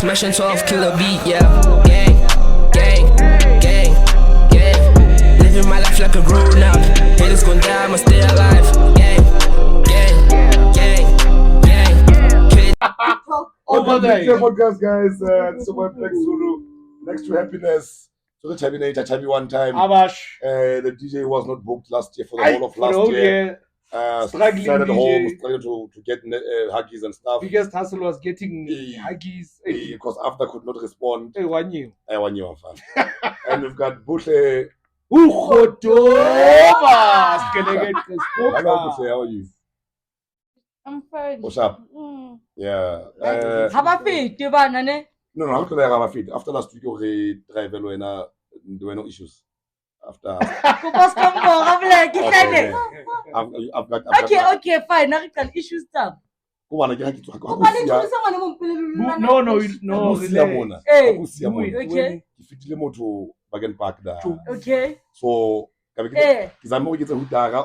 Smashing 12 killer beat, yeah. Gang. Living my life like a grown up. Haters gon' die, I'ma stay alive. Gang. Welcome to the podcast, guys. It's your boy Flex Zulu. Next to happiness. So the Chabi one time. The DJ was not booked last year for the whole of last year. Struggling sat at DJ. home, struggling to get huggies and stuff. Biggest hustle was getting huggies. Because after could not respond. Hey, 1 year. One year. And we've got Bushle. Hello, Bushle, how are you? I'm fine. What's up? Yeah. How about feet? Do you want any? No, how can I have a feed? After last week, okay, there were no issues. After. Because come on, I'm like, I've got. okay, fine. Now we can issues stuff. No. Okay. Okay. So,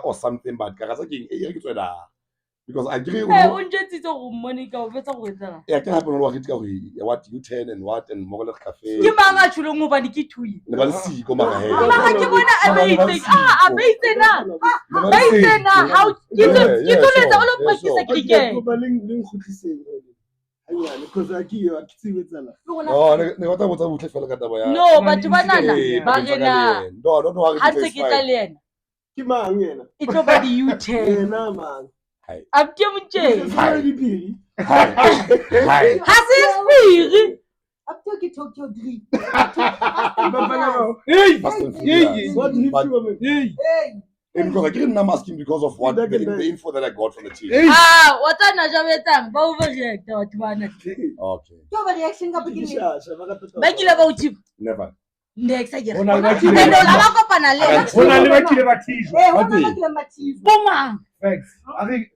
or something bad. Because I agree with yeah, can happen what you turn and what and more like cafe. You manga chulo mo ba dikithui. Never see come back ahead. Mama ke bona amazing. Amazing na. Amazing na. How you letsa all practice cricket. Oh, ne wata botsa butle fela ka taba ya. No, batho banana ba rena. No, ha ntse ke tla le yena. Ke mang yena? E tlo ba di U10. Yena mang? A ke motse. Hi. Ha se spiri. Up to Tokyo Drift. Hey! What drift woman? Hey! Because I didn't asking because of what the info that I got from the team. What na jabetang ba overreact batho bana. Okay. Ke ba reaction ka beginning. Ba kile ba uthi. Never. Next again. Ona le bakile ba tijwa. Eh, ona bakile mathizo. Bomang. Thanks. I think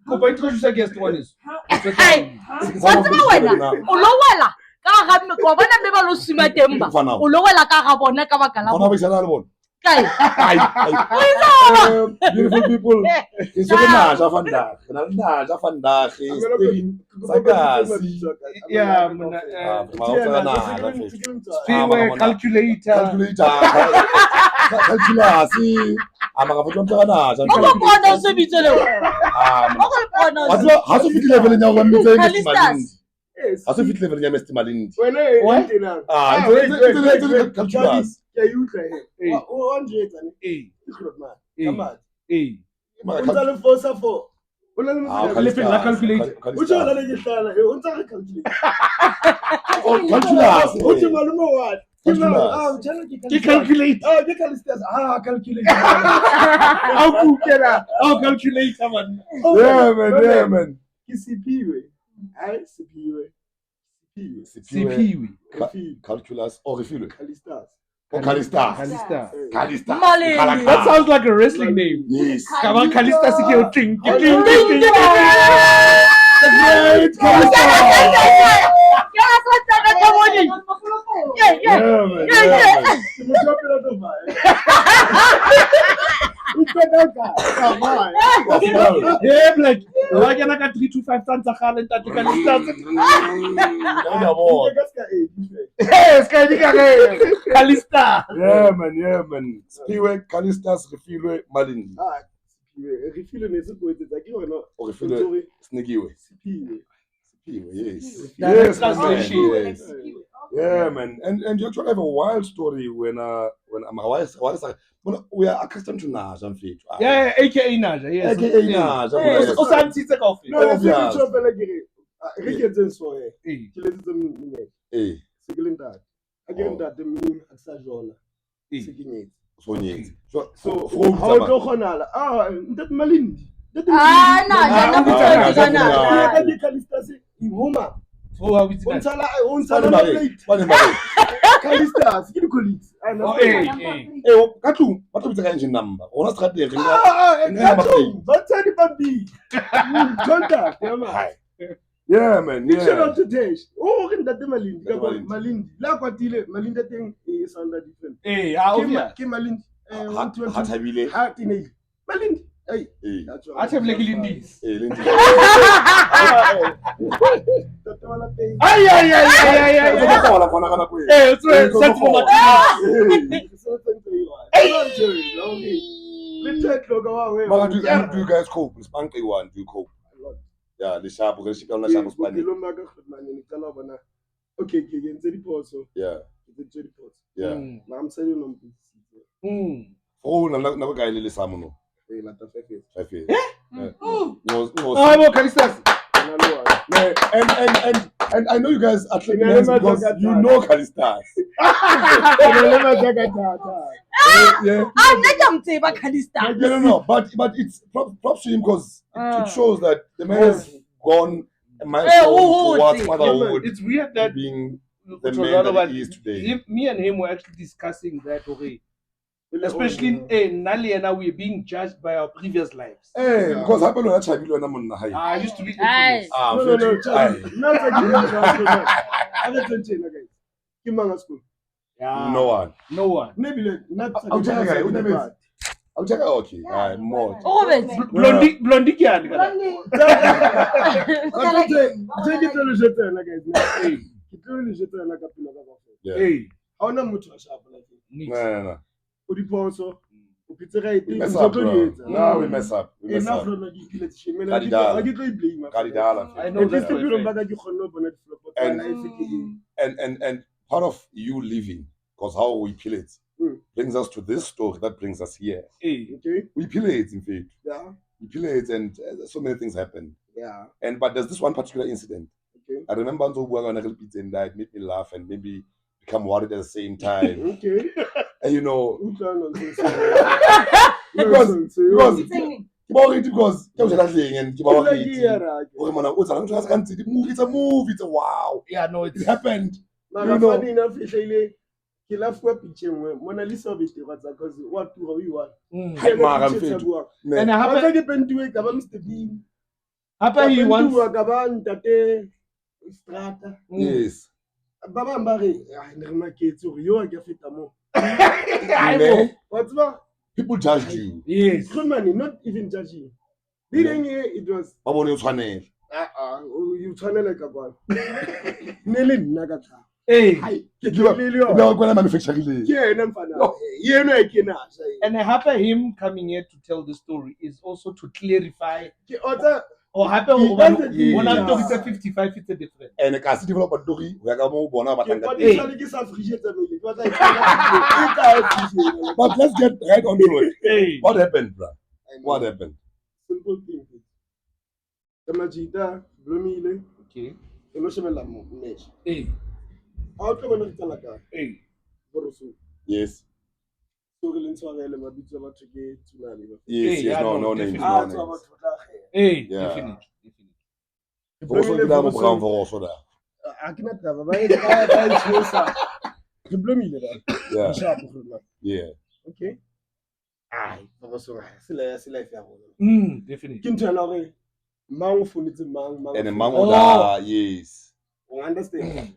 go introduce guest one is. Hey. What's the wena? O lo wela ka ga me go bona me ba lo sima temba. O lo wela ka ga bona ka baka la. Bona ba tsana le bona. Kai. Beautiful people. It's so much vandag. Na vandag is sagasi. Yeah, calculator. Calculasi. Amanga botlo na ja. Go bona se bitse le. Go bona. Ha so fitile level nya go mmitse Kalistas. Ha so fitile level nya Mr. Malindi. Wena e tena. It's calculus. Ke utlwa he. O ndjetsa ne. Ikhulot man. Kamati. Unza le force for. Ona le Calculate. Utsho la le ke hlala. Unza re calculate. Calculus. Uthi malume what? Ke calculate. Oh, ke Kalistas. Calculate. Calculator man. Yeah, man. Ke sipiwe. Ai sipiwe. CPU. Calculus or refill. Kalistas. Kalista. That sounds like a wrestling name. Yes. Come on, Kalista Sikio Ting. The great Kalista. Yeah, like, why can I get 325 tons of Harlan that you can Kalista. Yeah, man. Spiwe Kalistas refill Malindi. Refill ne se poetsa ke wena. Or refill Snegiwe. Sipiwe. Yes. Yes, yes. Yeah, man. And you actually have a wild story when we are accustomed to Naja and Fit. Yeah, aka Naja, yes. AKA Naja. O sa ntse ka ofela. No, se ke tshopela ke re ke tseng so he. Ke le tseng mme. Se ke le ntate. A ke ntate mme a sa jona. Se ke nyetse. So nyetse. So how do khonala? Ntate Malindi. Na Ka di Kalistas ihuma. Oh, how is that? Unsala plate. Kalistas ke di colleagues. Ka tlung ba tlo bitsa ka engine number. Ona strategy re ba tsadi babi. Contact, yeah man. Shout out to Dash. Oh, ke ntate Malindi. La kwatile Malindi teng e sound different. Obvious. Ke Malindi. Ha thabile. Ha teenage. Malindi. Hey, Eh, I have like Lindy's. Lindy. Ay. Wala fana kana kwe. Eh, so that's for Mara, do you guys cope? Spanky one, do you cope? Yeah, the sharp, because she on sharp Spanish. Okay, it's a report. Yeah. It's a report. Yeah. I'm saying no. Oh, never guy Lily Samuno. 5 years. Was Oh, Calistas. and I know you guys are because you know Calistas. Yeah. No. But it's props to him because it shows that the man has gone a milestone towards motherhood. It's weird that being the man that he is today. Me and him were actually discussing that already. Especially in Nali and I, we're being judged by our previous lives. Because I used to be no one. I'll check out. Okay. More. Blondie can. No. We mess up. No, we mess up. I know and part of you living, because how we peel it brings us to this story that brings us here. Okay. We peel it, in fact. Yeah. We peel it, and so many things happen. Yeah. But there's this one particular incident. Okay. I remember and that made me laugh and maybe become worried at the same time. Okay. And you know, it's a movie, it's a wow. Yeah, no, it happened. Funny enough, he left a picture when Mona Lisa because what do we want? And I haven't to it, Mr. Bean. After he wants yes. Baba Mbari, I never get to you. I get it. What's that? People judged you. Yes. Good money, not even judging. Didn't it was you channel like a one. Nearly Nagata. Hey, and happen him coming here to tell the story is also to clarify. Or happen when I'm talking 55, it's a different. And a cast develop a story. We are going But let's get right on to it. What happened, bro? What happened? Simple thing. The Majida, Blumile, Okay. the Noshimela Mesh. Hey. Out of an Talaka. Hey. Yes. Yes, no names. Hey, yeah. Definitely. Also, we have a brown for also there. I cannot have a Yeah. Okay. Aye, Definitely. Kintanore, Mang Funitz And a man, yes. Understand?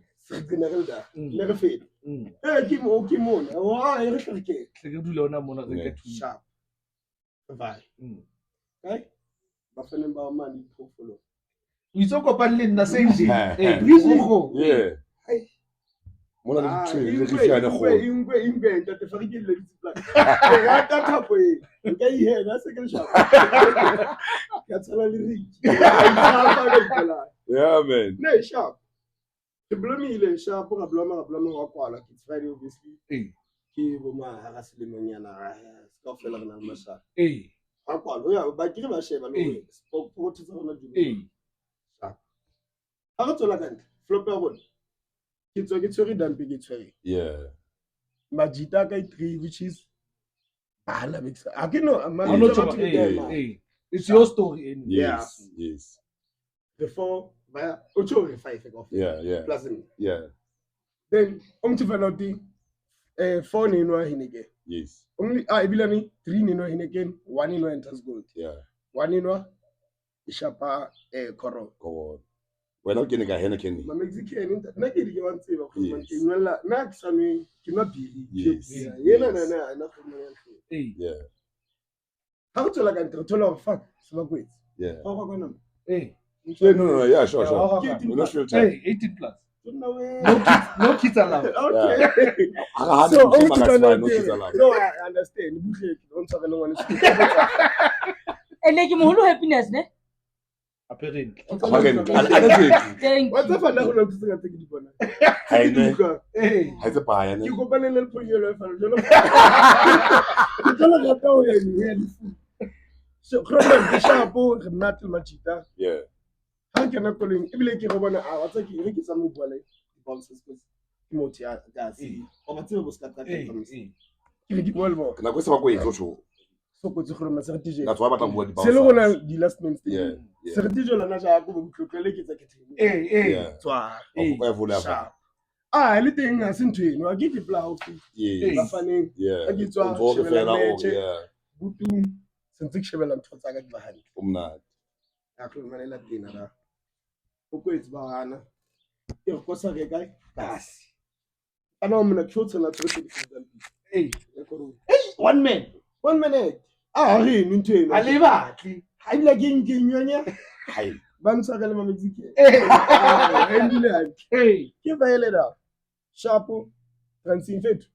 Never fade. Kim on. I sharp. Bye. Right? Buffalo about money to follow. We talk about in the same day. Hey, yeah. Mona yeah, man. No, sharp. The blooming sharp, a blummer, it's very obviously. Hey. Kibuma, Haslimoniana, Scoffel and Massa. Hey. But give a shame and spoke what is on the Hey. How to like flopper one. It's a good than big it's very. Yeah. Majita guy 3, which is I can know a man. Hey. It's your story. Yes. Yes. Before by 5 Yeah. Pleasant. Yeah. Then Omtifanoti 4 in one hinege. Yes. Only I Bilani 3 in one hinegen, 1 in one enters gold. Yeah. 1 in one Ishapa Koro. Go on. We're not getting a Henneken. My Mexican naked you want to say Max and me cannot be. Yes. Yeah. Yeah. Ha go tsola ka ntle, thola fuck, se ba kwetse. Yeah. Ha go kwana. Hey. No, yeah, sure. Yeah, We not feel time. Hey, 18 plus. No No kids allowed. Okay. So, no, no kids allowed. no, I understand. Don't talk no one. And like moholo happiness, ne? Apparently. Thank What's you. up? I'm not going to take it. Hey, ne. Hey. Hai se paya ne. You go ban and put your life on. You don't have to so, Croman, Shapo, Natal Machita. Yeah. How can I call him? If you like, I was like, you get some boy, bounces with Timothy, gas, or material was cut. You get well more. Kana kwesa ba go etlo. So, go to Croman, Sertije. That's why ba tla bua di C'est le bounce. one the last man. Yeah. Sertije la na ja go butlokele ke tsa ke teng. Hey. Yeah. Tswa. Ba vola ba. Le teng ha se ntwe no, a ke pla ho fi. Yes. Ba faneng. Yeah. A ke tswa. Go fela o yeah. Butung. Sentse ke shebela ntho tsa ka di ba hantle. Umnati. A Croman la tena ra. O kwetse ba hana. E go sa ke kae? Kasi. Ana mna tshotse na tshotse ke tsana. Hey. Hey, 1 man. 1 minute. Re ntho eno. A le batli. Ha ile ke nyonya. Hai. Ba ntshaka le mametsiki. Hey. Ke ba ele da. Shapo. Transing fetu.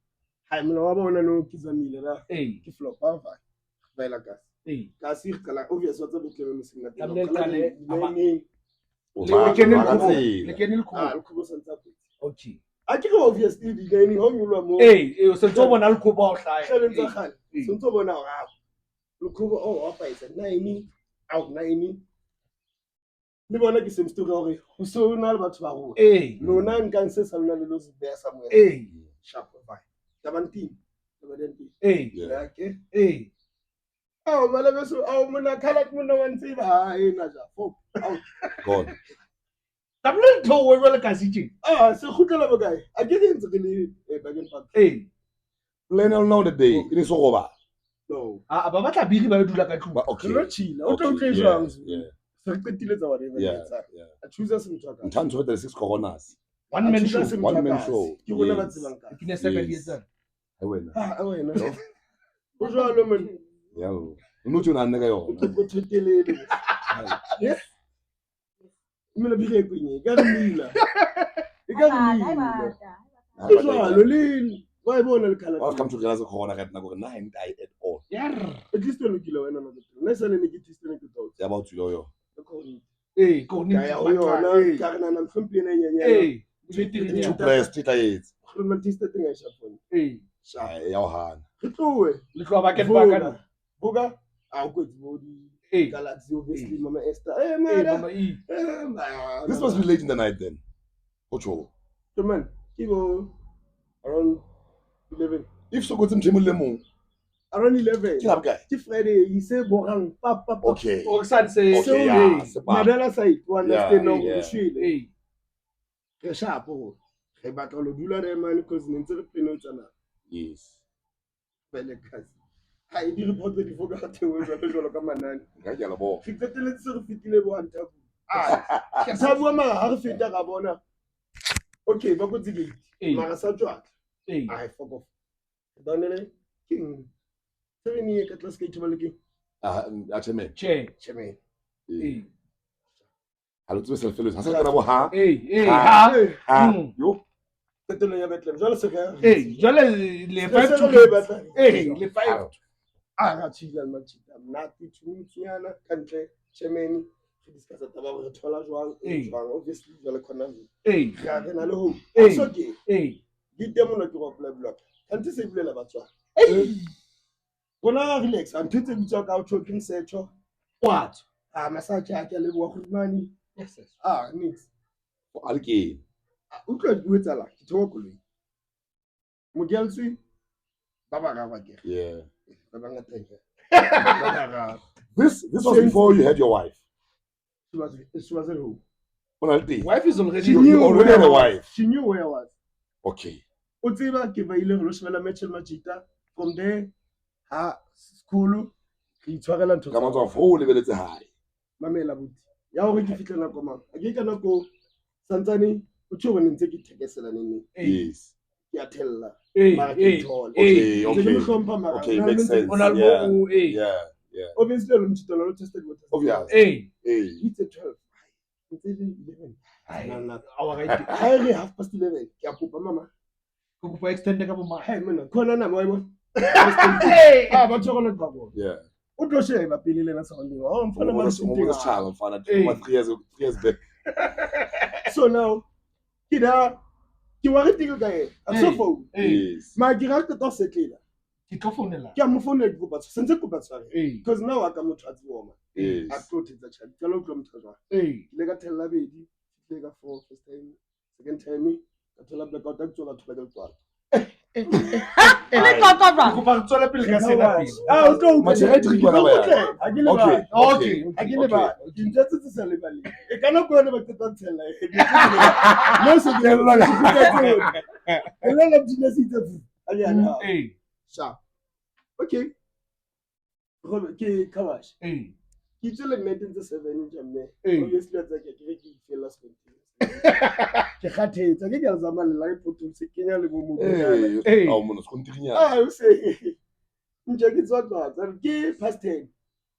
Hai mna wa bona no kizamile da. Hey. Ke flop ba va. Ba ela ka. Hey. Ka se kala obvious wa tsa botleme mosing na teng. Le kenel ko. Le khubo santsa. Okay. A ke obviously di gaining ho nyulwa mo. Hey, o se tso bona le ko ba o hlaya. Hlele ntsa khale. Se ntso bona ha. Le khubo wa pa isa 9 out 9. Le bona ke se mstoka hore ho so na le batho ba rona. Lona nka se sa lona le lo se beya somewhere. Sharp bye. Tabanti. Tabanti. Yeah. Okay. Mala beso mona khala ke mona wa ntse ba na ja. Out. God. Tablo ntho we jwale ka sitjeng. Se khutlela ba kae? A ke ntse ke le bagen park. Plan now the day. It is so over. No. Ba batla biri ba dula ka tlung. Okay. Re chila. O tlo jwang? Yeah. Se re qetile tsa whatever. Yeah. A choose some talk. Nthantsho the 6 coronas. One man show. Ke bona ba tsebang ka. Ke ne sa ka di etsa. Ai wena. Wena. O jwalo man. Ya o. No tjona nne ka O yona. tlo thetelele. Yes. Mina bile kwenye. Ka mmila. Ka mmila. O jwalo le wa bona le khala. I've come to realize corona right now go na hang die at all. At least lo kile wena no tlo. Na sale ne ke tistene ke tlo. Ya ba utsilo yo. Ko ni Ya o yona ka rena na mhlompi ene nyanya. To press tita yetsi. Khona tistete nga shapone. Ya o hana. Ke tlowe. Le tlo ba ke ba ka. Buka a go body. Galaxy obviously Mama Esther. Mama E. This must be late in the night then. Ocho. So man, you go around 11. If so go to mthemo le mong. Around 11. Ke lapka. Ke Friday, he say borang papa. Okay. O sa se Okay, yeah. Madala side to understand no yeah. shile. Ke sharp ho. Ke batla lo dula re man because ntse re pleno tsana. Yes. Bele kasi. Ha di report di foka ka thewe jwalo ka manane. Ga ke la bo. Ke tsetele se re fitile bo anta. Ke sa bua mara ha re feta ka bona. Okay, ba go tsigile. Mara sa tswa. I fuck off. Donele king. 7 years ka class ke tshobale ke. A cheme. Cheme. Alo tse self fellows. Ha sa kana bo ha. Yo. Tsetelo ya Bethlehem. Jwale se ka. Jwale le 5 to le 5. Ga tshila machita. Nati tshunitsiana kantle chemeni. Ke discuss taba re thola jwang obviously jwale khona ga re na le ho so ke di demo ke go block kanti se bulela batswa bona relax and tse bitsa ka talking search what massage a ke le bua go mani yes nix o alke o tlo di wetsala ke tlo go le mo gelsi baba ga ba ke baba nga tenge this was before you had your wife. She was at home. Wife is already. She knew already had a wife. She knew where I was. Okay. Otsiba ke ba ile re lo shebela Mitchell Machita. From there, school ke itshwarela ntho. Ka motho fo le beletse hae. Mamela buti. Ya hore ke fitlela ko mang. A ke kana ko santsane o tsho bone ntse ke thekesela neng. Yes. Ke a tella. Okay, makes sense. Yeah. Yeah. Obviously, I'm just not tested with test. Obvious. Hey. It's a 12. It's 11. I only half past 11. Mama. Go extend the couple Hey, man, khona na moyo. Hey. Ba tshokona babo. Yeah. O tlo sheba pele le na sounding. Oh, mfana ma Almost child, mfana 3 years back. So now, kida ki wa re tiko ka e. A so phone. Yes. Ma ki ra ka to setlela. Ke tlo founela. Ke a mo phone go ba sentse go ba tsare. Because now I ka motho a tsoma. Yes. A tlo tsetsa chat. Ka lo tlo motho jwa. Le ka thella bedi, le ka 4 first time. Second time, ka thola blackout a tsola thola ka tswala. Le tlotlo jwang? Go ba tswela pele ka sena pele. Ah, o tlo Matshelo a diriki bana ba ya. Okay. Okay. A ke le ba. Ke ntse tse sa le bale. E kana go ne ba tsetsa tshela. No se ke la la. E la la dina sitse. Ali ana. Sha. Okay. Ke kawash. Ke tsele 1997 jamme. Obviously tsa ke re ke fela spent. Ke khathetsa ke ke zama le live photo se kenya le mo mo. Au mona se kontinya. Ah, o se. Nje ke tswa ke past 10.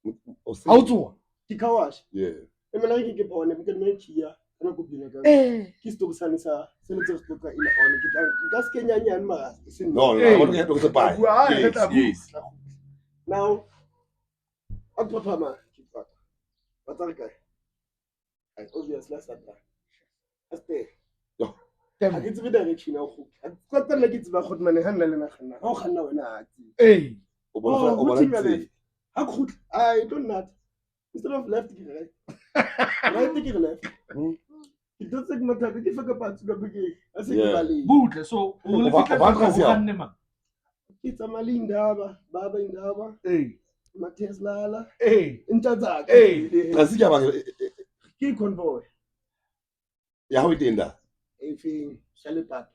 Ha o tsoa. Ke kawash. Yeah. E mena ke bone ke me kia ana go bina ka. Ke sto sana sa se le tse sto ka ina on ke tla ka se kenya nyane mara se No, I want to get to the pie. Yes. Now, I'm Papa Ma. What's that guy? I obviously that's that. That's there. I get to be direction now. I got to make it to the hot man and handle it. How can I not? Hey. I could. I don't know. Instead of left, right, take left. It doesn't matter. If I go back to the beginning, I say, Good. So, it's a Malinda, Baba in Daba. Hey. Matthias Lala. Hey. Intazak. Hey. Key convoy. Yeah, how it in that? Anything, Shalipat.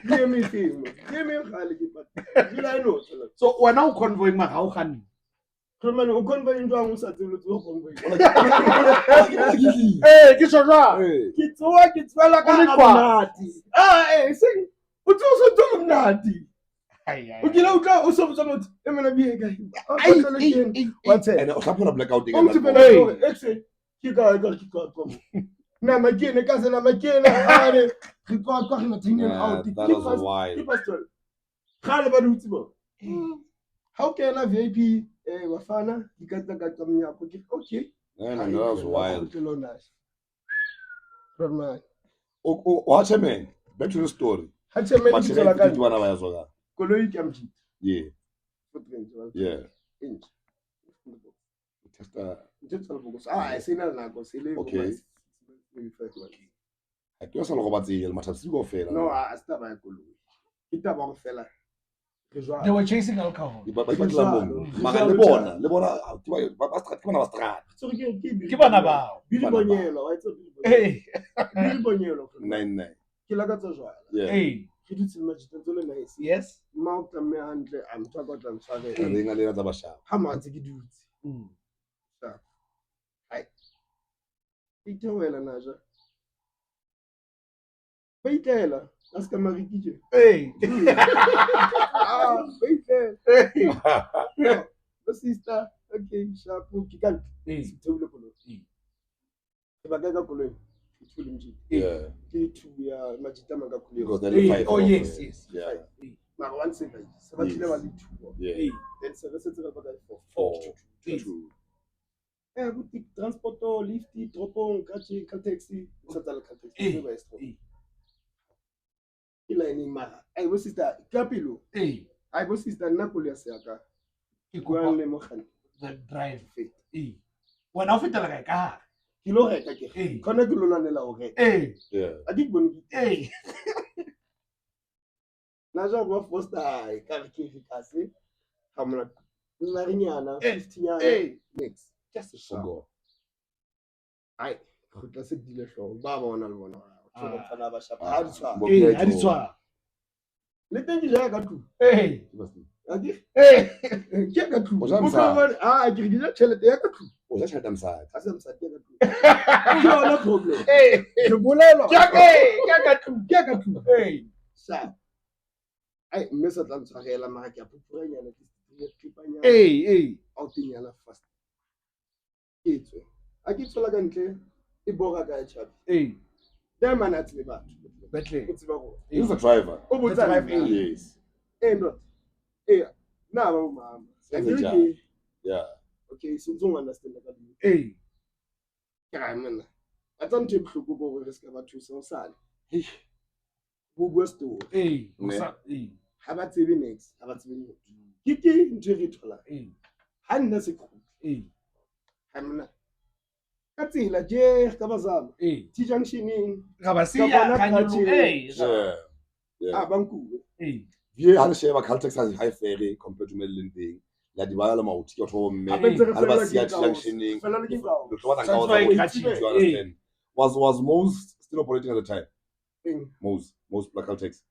Give me film. Give me a Halipat. Will I know? So, we're now convoying my how can Come on, who convoy in John Satul to convoy. Hey, get your job. It's what it's well like a ah, sing. What's also doing natty? Okay, now go some I'm gonna be a guy. What's it? And I'm gonna blackout again. Exit. You got come. Now, my kid, the cousin of my kid, I got talking out. That was wild. How can a VIP Wafana? You got the coming up. Okay. That was wild. What's a man? Back to the story. What's a man? Koloi Kamji. Yeah. Yeah. I say that now. Okay. I guess I'll go back to the Matas. Go fail. No, I stop by Kulu. It's about fella. They were chasing alcohol. But Lebona. So give an about Billy Boniello. Hey, Billy Boniello. 9-9. Kilagato. Yeah. Hey. Yes. Mount a man, I'm talking about sorry. How much did you do? Ite wela naja. Baitela, aska marikije. Hey. Baitela. Hey. The sister, okay, shapu kikan. Hey. Tewle polo. Ebagaga polo. Yeah. Kitu ya majita manga kulio. Oh yes, yes. Yeah. Na one second. Sabatile wali 2. Yeah. Then services are bagai 4. 2. Boutique, transporteur, lifty, tropon, kachi, taxi, total taxi. Il a une mara. I was sister, Capilo. Hey. I was sister Napoli Asiaka. Igual le mohan. The drive. Hey. When I fit like a car. Kilo heke. Hey. Connect Lulanella. Okay. Hey. Yeah. I did one. Hey. Naja wa foster I can't keep it as it. Hamlet. Larignana, 15 years. Hey. Next. Just a show. I could just a dealer show. Baba on Alwana. Adiswa. Let me get a Hey. Hey. Get a true. I give you that tell it. Let's have them side. No problem. Hey. The Bulelo. Get a true. Hey. Sir. I miss it. I'm sorry. I'm I'll think you're fast. It's I get so like until a boga guy chat. Them man at the back. He's a driver. Oh, drive Yes. Not. Now, ma'am. Yeah. Okay, so don't understand that. Man. I don't take to go over this cover to some side. Who goes to? How about TV next? How about TV? Kiki, Jerry Tola. I'm not a cook. I'm not. That's it, like Jay Kabazam. Tijan Shinin. Yeah. Banku. Wir alle share Caltex has high ferry compared to Medellin thing. La di bala ma uti ke tlo mme. Albasia junctioning. Was most still operating at the time? Most Black Caltex.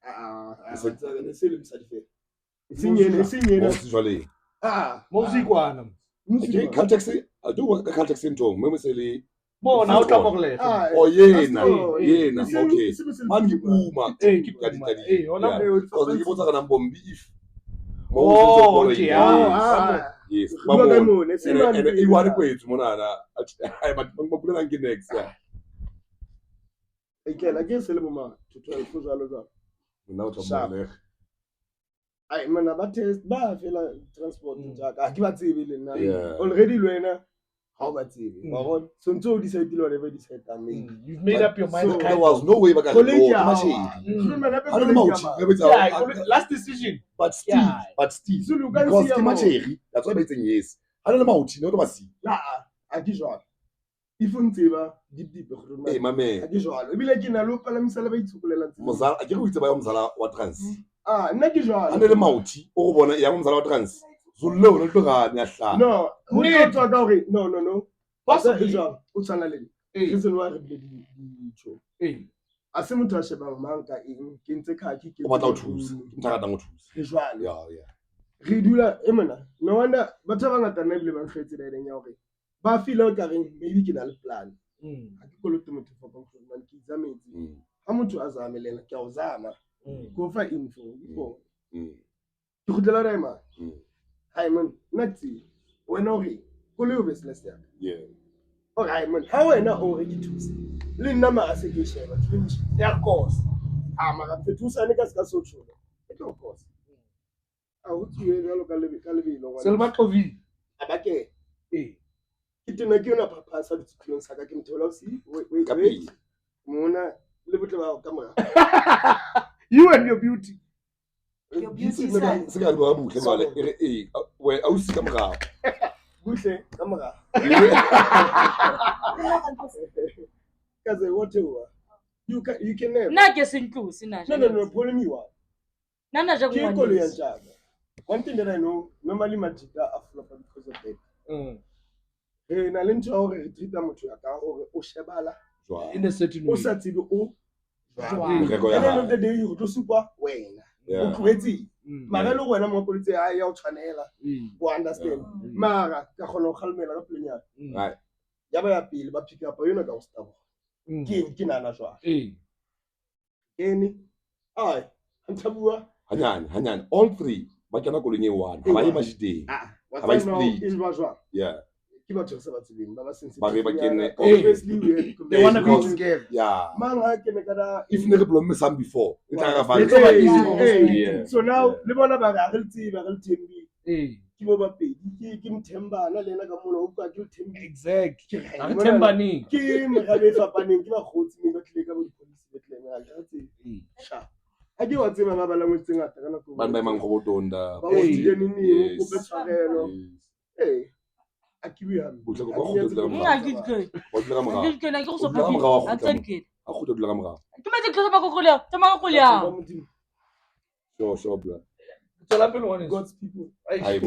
Most usually. Okay, Caltex. I do work Caltex in Tom. Maybe say now okay. Man you uma. Because you put a bomb beef. Okay. Yes. And you want to wait, Monana. But next. I guess a little more to 12 Without a I man about test bar transport I give a TV Yeah. already Luena. How about TV? So decide to whatever decide. I mean, you've made up your mind. So there was no way back. Last decision. But still, because Timacheri, that's what I'm saying. Yes, I don't know about you. Not see. I give you. If you deep. Hey, my man. I give you. We like in a local. I'm celebrating to Kuala. Mozart, I give you to buy Mozart what trans. Not give you. And the Mauti, oh, one of young Mozart trans. So low, not to no, no. What's up, Israel? What's on the list? Reason why we I see much about Manka in Kentucky. What out tools? Israel. Yeah. Redula, Emena. No wonder, but I'm not an everyone created in your way. But I feel like maybe can plan. I call it to for conclusion. Kids are made. How much was a million Kauzama? Go for info. To the Larema. I mean, not see. When we go Yeah. All right, man. How I know already to see. Linama as a gish, of course. I'm a two Senegas so true. Of course. I would see a local Calvino. Selmakovi. Abake. It didn't give up a pass to close. I can tell us. Wait. Mona, live with our camera. You and your beauty. Your beauty is where I was camera. Bushe, camera. Because whatever. You can never. Not just include. No, problem you are. Nana Jaguar. One thing that I know, normally magic are flop because of that. Hey, na lento o re treat motho ya ka o re o shebala in a certain o way. sa tsebe o Yeah. the day you go super wena o kwetsi mara lo wena mo politse a ya o tshwanela o understand mara ka khona o khalmela ka plenyana Right. ya ba ya pele ba pick up yona ka o stop ke nana jwa eni ai ntabua Hanyane all three ba kana kolong e one ha ba ye mashiteng ha ba split yeah ba tshwasa ba tsebeng ba sensitive ba kene obviously they want to go together. yeah man ha kene kada if ne re blomme some before it's so now le bona ba ga re tembi ke bo ba pedi ke mthembana le na ka mona o ka ke tembi Exactly. Tembani. ke mega be fapaneng ke ba khotsi me ba tle ka bo police betleng ga tse sha a ke wa tsema ba bala mo tseng ata kana ko ban ba mang go botonda ba o dire nini go be tshwarelo akibi ham butle go go dula I did good. go dula ka I did good. I also Dula ka good. morago, I did good. a go dula ka morago Tu m'as dit que ça va couler. Tu m'as couler. sure bro God's people hi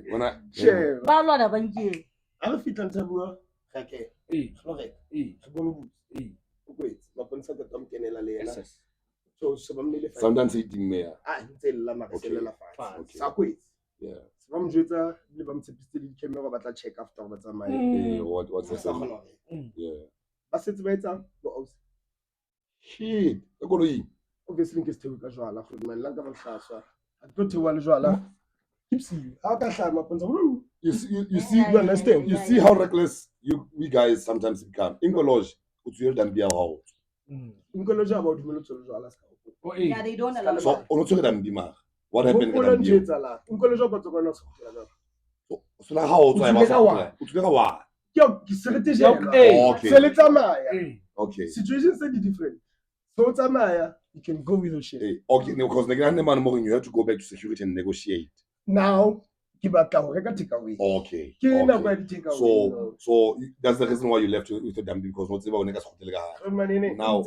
when I share Ba lwana ba nkeng. a re fitla ntabua ga ke hlore go bone o kwetse ba bontsha ka tamkenela le yena so se ba mmele fa sometimes it me ntse la mara se lela fa Okay. sa kwetse yeah se ba mjwetsa le ba mtshepiste di camera ba tla check after ba tsamaye what's sa the khona yeah ba setse ba etsa bo aus shit e koloi obviously ke se thewe ka jwala go dumela ka ba hlasa a tlo thewa le jwala keep seeing. How can I happen? You see, You understand? you see how reckless we guys sometimes become. Ingologe, utsuye dambi ya hao. Ingologe about the Alaska. Yeah, they don't allow So, that. onotsuye dambi ma. What happened? Ingologe about the Alaska. So now how utsuye wa? Yo, Okay. Situations are different. So Tamaya, you can go with your shit. Okay, because you have to go back to security and negotiate. Now, give a take away. Okay. Take away. So that's the reason why you left with the dambi because what's about next hotel now.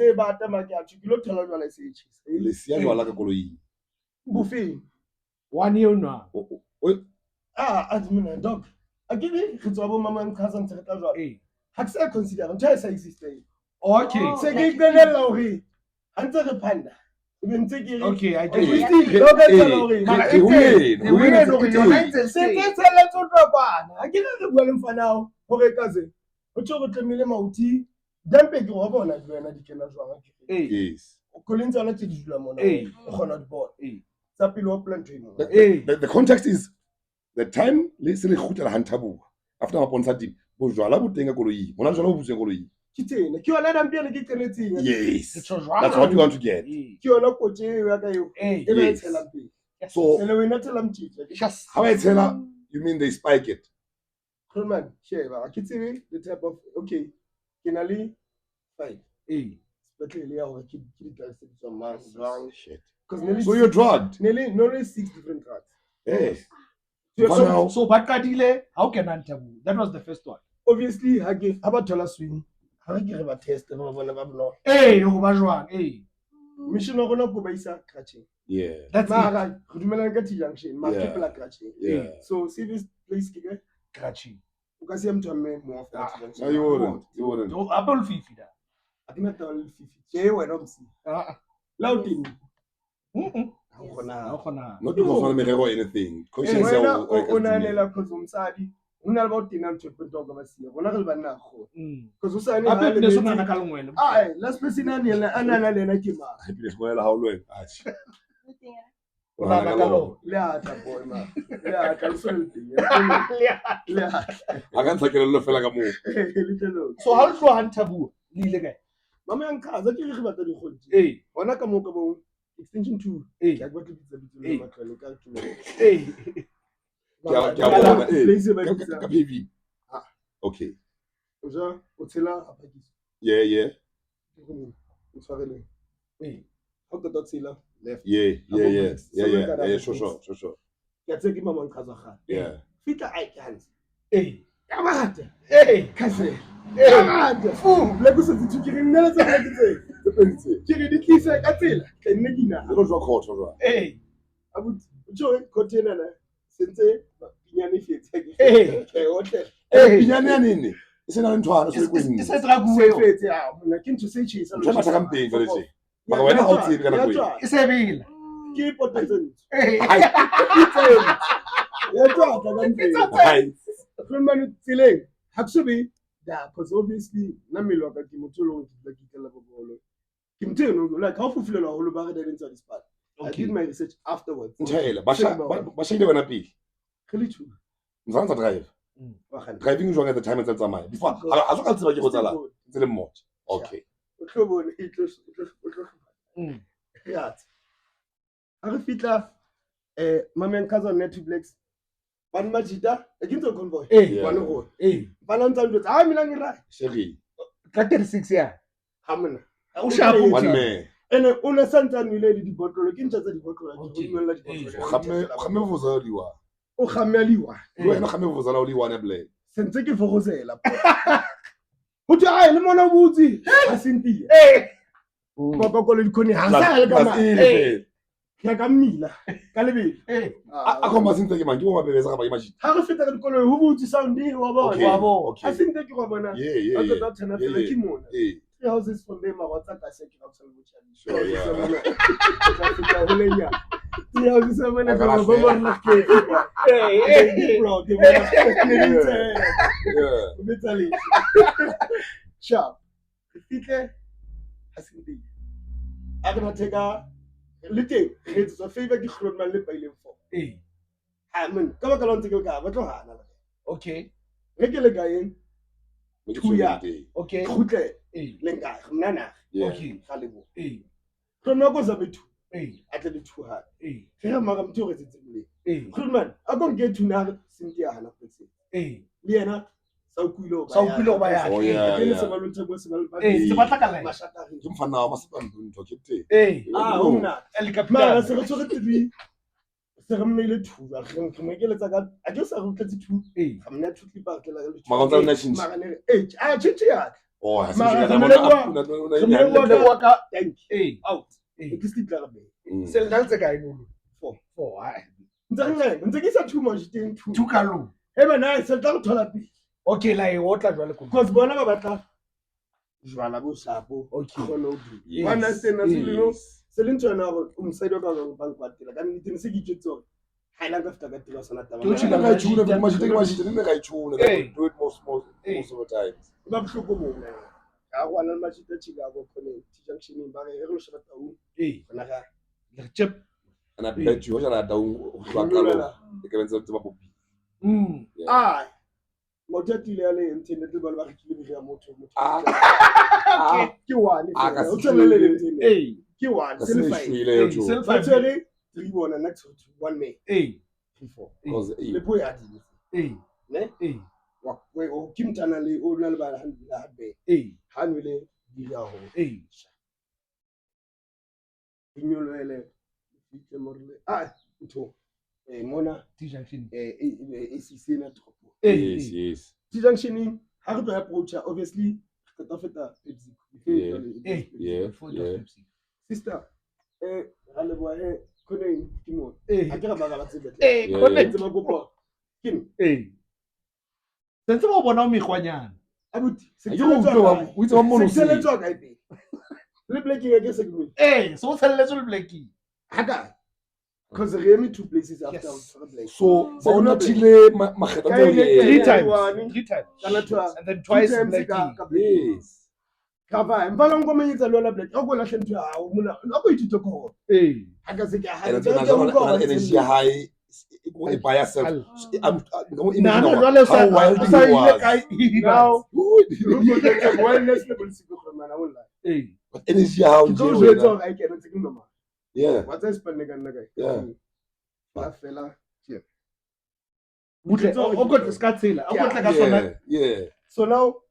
Buffet. 1 year now. Admin dog. I give it to our mama and cousin to the I consider until I exist. Okay. So give the Laurie. Under the panda. Okay, I get I get it well for now. Okay, cousin. But you're going to me mauti. Don't pay you over and Yes. Collins are not to do the board. The context is the time let's say Hantabu after my sponsor team. Bojala would think a goloi. One of the yes, that's what you want to get. Yes. So, how I tell her, you mean they spike it? Man, the type of okay, finally, fine. Shit. So you're drugged. Nearly 6 different drugs. Yes. So Bakadile, how can I tell you? That was the first one. Obviously, I gave about swing. I give a test of one. Hey, hey. Mission of Gobaisa catching. Yeah. That's Mara, Kudumelagati Junction, my Yeah. people are catching. Yeah. So, see this place, Catching. you can see him to a man more. No, you wouldn't. You wouldn't. No, Apple Fifi. I think that's all 50. Jay, when I'm seeing. Loud in. Not because one may or anything. Conscience una about dinner to put dog of a sea. One other banana. Because I bet there's one other. Aye, let's listen in and Kima. happiness well how long? Yeah, boy, man. Yeah, I can't take a little fella like a move. So how do I taboo? Mamma and Kaza, I give about the whole. Hey, when I come over extension 2. hey, I got to be hey. Okay. Yeah. Yeah. How could that sailor left? Yeah. Sure. You're taking Mama Kazaha. Yeah. Peter, I can't. Hey, Kamad. hey, Kase. Kamad. Fool. Lagos is to give him another thing. Kiri the kiss like a tail. Can Negina. I don't draw court. hey. I would join container. Since Pinyani fit. Hey, hotel. Pinyani. It's an Antoine. It's a drag. I came to say cheese. I'm trying to campaign for it. But when I hold it, It's a real. Keep what present. Hey, Friend feeling. Actually, yeah, because obviously, Namilo got Kimotolo like Kimtino, like how fulfill all about it inside this part. I did my research afterwards. Basha ile wanapi. Really true. Mzanza drive. Driving usually at the time it's my. Before I don't know what tsala. It's a mod. Okay. Yeah. I fitla Mama and cousin Netflix. One majida, a ginto convoy. hey, One road. hey. Valentine with I'm in right. Sherry. 36 years. Hamana. One man. And una santa ni lady di bottle, kincha di bottle. Khame vuzaliwa. O khameliwa. Wena khame vuzala uliwa ne ble. Sentse for Rosella. Uthi hayi limona ubuthi asintiye. Baba kole khoni hasa kama yakamila. Kalebe. Akoma sintse ke mangi o mabebeza ka ba imagine. Ha re feta ka dikolo ho butsi sound wa bona. Okay. Asinte ke go bona. Yeah. That's not like kimona. 3 houses from them are what's that I said ka tsala butshani. Sure, yeah. Yeah, I was saying that I'm going to hey, bro, Italy. Sharp. Peter, I'm going to take a little. It's a favor to Chronman lip by him for. man ka baka la ntse ke ka ba tlo hana. Okay. Re ke le gaeng. Tuya. Okay. Khutle. Le nka mnana. Okay. Ga le bo. Khona go za bethu. Atle le thuha. Re mara mtho re tsetse le. Khulman, a go get tuna Cynthia hana petse. Le yena Saukulo ba ya. Oh yeah. Se ba lontshe go se ba ba. Se batla ka la. Mashaka re. Ke mfana wa masipando ntho ke te. Hona. El Mara Capitan. se re tsore tbi. Se re mmele thuba. Re me ke letsa ka. A ke sa re tletse thu. Ga mna thutli pa ke la le. Mara tsa nna shintsha. Mara ne chichi ya. Oh, ha se Mara ka re bona. wa ka thank you. Out. Ke se tla be. Se le ntse ka eno. 4. Ntse ke sa too much teng thu. Two kalo. Na se tla go thola pi. Okay, la e otla jwale ko. Because bona ba batla jwala bo sapo. Okay. Khono du. Wana se na se leno. Se le ntse na go umsaido ka go bank kwatela. Ka nnete se ke itsetso. Ha ila ka feta ka tira sana taba. Don't you like I tune every much take much didn't I tune. Do it most of the time. Ba bohloko mo nna. Ga go ana mashita Chicago khone junction ba re re sheba taung. Bona ga Le chip. And I bet you jana taung go tlala. E ke bentse ba bopi. Ah. Motho ile ale internet ba ba ke le ya motho. Ke one. O tsela le internet. Ke one. Self Actually, 3 1 next to 1 May. 3-4. Because Le boy a di. Ne? Wa we o kimtana le o na le ba handla habe. Ha nwele di ya ho. Inyolo ele fitse morle. Ntho. Mona T-junction. ACC na tropo. yes. T-junction ha re tlo approach obviously re tla feta Pepsi. Yeah. Sister ga le boa khone ke mo. A ke ga ba ga tsebe. Khone Tseba go bo. Kin. Sentse ba bona o megwanyana. Abuti, se Yo go we tsa mono se. le tswa ka ipe. Le blacking ke se ke. So tshelletse le blackie. Haka. Because re eme 2 places after black. So ba ona thile mageta tse Three ye. times. And then twice blackie. Yes. Kava mbala ngomenyetsa lo la black. O go lahle ntwe ha o mona. O go ithuto ko. Haka se ke ha. And then energy high by yourself. I'm How wild he was. Now, wellness level siko khona wala. But energy how Ke go jwetsa ga ke retse ke mama. Yeah. What's this spending on the Yeah. La fela. Butle o go tskatsela. O go tla ka sona. Yeah. So now,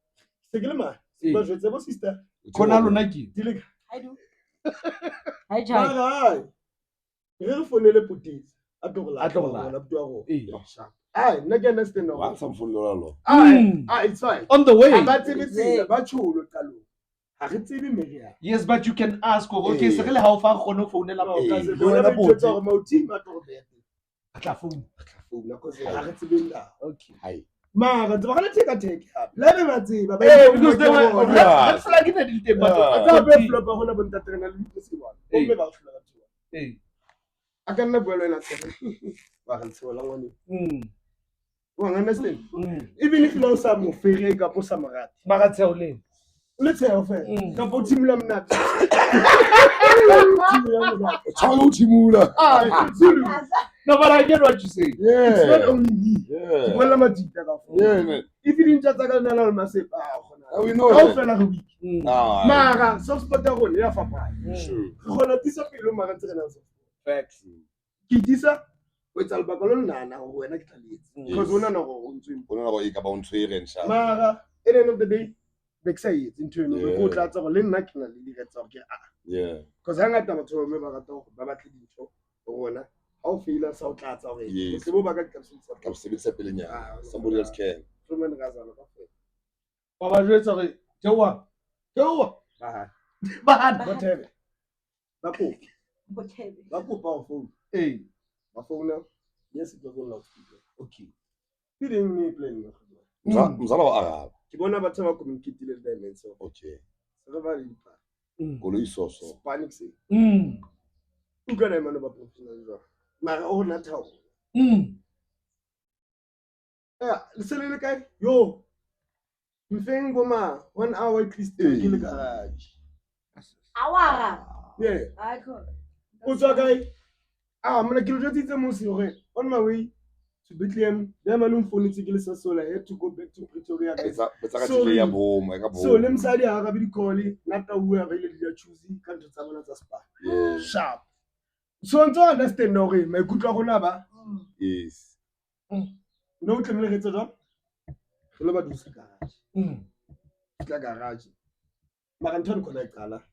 se ke le ma. Ba jwetsa bo sister. Khona lona ke. Dile. I do. Hi, Jai. Hai. Re fonele putisi. A A tlogola. La bua go. Nna ke understand no. What's some full lo. It's fine. On the way. Ba tsebetse ba chulo talo. Ha re tsebe meria. Yes, but you can ask. Okay, se re le ha o fa gone founela ba o ka se Bona ba itse gore mo team ba tlo be. a tla phone. Na cause ha re tsebe nda. Okay. Hi. Mara tseba kana take a take. Le be ba tseba ba. Because they were red flag in the detail, but ba be flop ba gona bonta trena le ditse ba. O me ba flop ba. A ka nna boelo ena tsena. Ba ga ntse wala ngwane. Wa understand? Even if you know some fere ka po sa marati. Magatseo le. Let's say ofe. Ka po timula mna. Chalo timula. No, but I get what you say. Yeah. It's not only me. Yeah. Wala majita ka fo. Yeah, man. If you didn't chat ka na la ma se pa gona. We know Ka that. fela go week. Mara soft spot ya gone ya fapa. Sure. Gona tisa pelo mara ntse kana so. Facts. Ke tisa o etsa le bakolo nana go wena ke tlaletse. Because ona na go ntse. Bona go ka ba o ntshwere nsha. Mara at the end of the day backside into no go tlatsa go le nna ke na le diretsa ke Yeah. because hanga taba tso me ba rata go ba batla ditho gona ha o feela sa o tlatsa gore se bo ba ka kapsitsa Ka se bitse pelenya. Somebody else can. Truman Gazalo ka fe Ba ba jwetsa re tewa. ba whatever ba ko pa o phone ba phone yes it was on loudspeaker Okay. ke ding ni plan Mzala wa Arab. ke bona batho ba communicate le dimension Okay. re ba le pa Kolo isoso. panic se o kana mano ba professional jwa mara o na thawo le kae yo mfeng goma 1 hour at least ke le garage Awara. yeah I could. o tswa kae mona ke lo jwetsa mo se hore on my way to Bethlehem. Them alone phone it to so I had to go back to Pretoria. So let me say the Arabic calling, not a whoever you choose, can't someone as a spa. Sharp. So I don't understand no way. My good Ragonaba. Yes. No can we get it up? Hello, but it's a garage. Maranton connect color.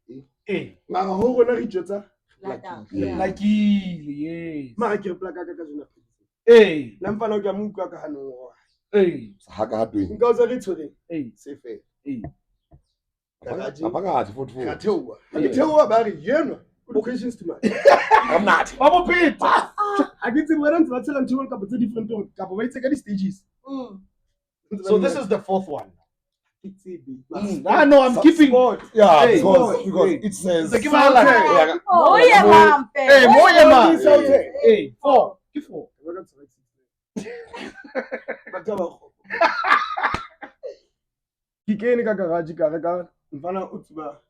My whole region. Like yes. Marake plaka kakazuna. Lamfana ga muka ka hano. Haka hatu. Ngoza ritore. Sefe. Apaka futhi. Ngathewa. Ngathewa bari yena. Locations to match. I'm not. Baba Peter. I get to where I'm telling you a different tone. Couple wait take the stages. So this is the fourth one. I know I'm keeping. Yeah, because it says. Hey, four. Keep four. Kikeni ka garage ka reka mfana utsiba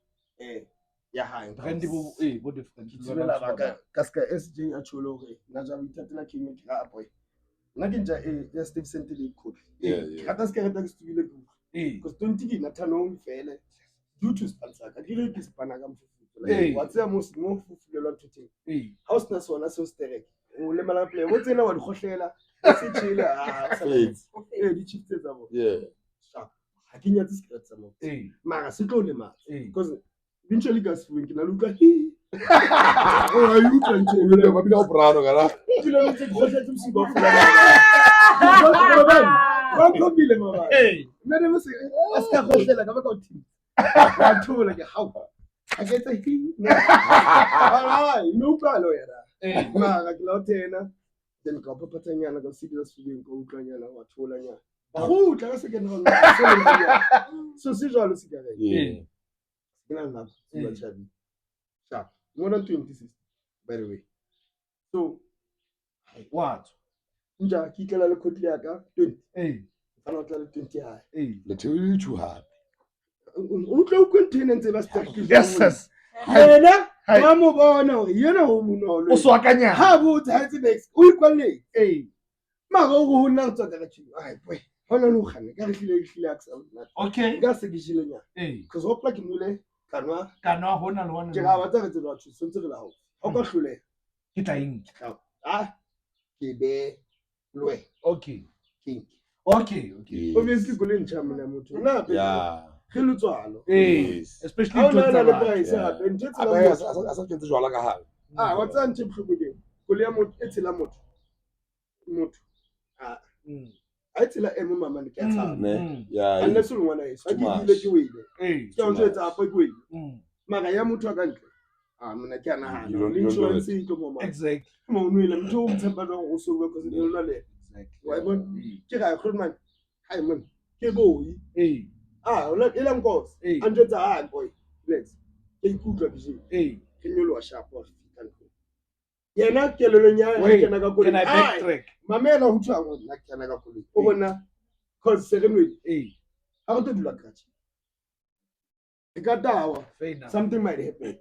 ya hayi Rendibo bo different. Tsibela baka kaska SJ a cholo re na ja ithatela king ka boy. Na kinja ya Steve Sentile code. Kata ska reta stubile ku. Because don't think in atano fele due to sponsor ka dire ki spana ka mfufu. What's the most more fulfilled to think. House na sona so sterek. O le mala play. What's na wa di khohlela. Se chile di chiefs zabo. Hakinya discret samo. Mara se tlo le ma. Because eventually guys wink na luka. Oh, you can tell me ba bina obrano gara. Tilo le take khohlela tumsiba. Ba ko bile mama. Nne mo se aska khohlela ka ba ka uthi. Ba thola ke how. I get a he. Alright, no palo yara. Mara ke lo tena. Then ka papatanyana ka serious feeling ko utlanyana wa thola nya. Go tla se ke no. So se jalo se ka re. Ina na ba chabi. Sharp. More than 26 by the way. So What? Nja ki tla le khotli ya ka 20. Fana tla le 20 ha. Le tell you happy. O tla o container ntse ba stack. Yes. Yena wa mo bona hore yena ho monolo. O swakanya. Ha bo tsa tse next. O ikwalle. Ma go go nna tsaka ka tshi. Ai boy. Hona no khane ka re hlile aksa. Okay. Ka se ke jile nya. Because ho pla ke mole kanwa hona le hona. Ke ga ba tsa re tsela tshi sentse re la ho. O ka hlole. Ke tla eng? Ke be lwe. Okay. King. Okay. Obviously go le ntsha mona motho. Na be. Yeah. Ke lutswalo. Especially to the price ha. Asa ke tswala ka ha. What's on tip go ke? Go le motho etshela motho. I tell emo mama ni ke tsa. Yeah. Unless o ngwana eso. A ke dile ke wele. Ke o tsetsa apa ke wele. Mara ya motho a ka ntle. Mona ke ana ha. Insurance e tlo mo. Exactly. Mo nwele motho o mtshepa lo go so go because le lona le. Wa bona ke ga go man. Hai man. Ke boyi. Ola ela nkosi. Andretsa ha boy. Let's. Ke ikutla biji. Ke nyolo wa sharp wa fika nko. Yena ke lelo nya ke na ka Can I backtrack? Mamela ho tswa ngo nna ke na ka koloi. O bona cause serenwe. Ha go tedula kachi. E ka dawa. Something might happen.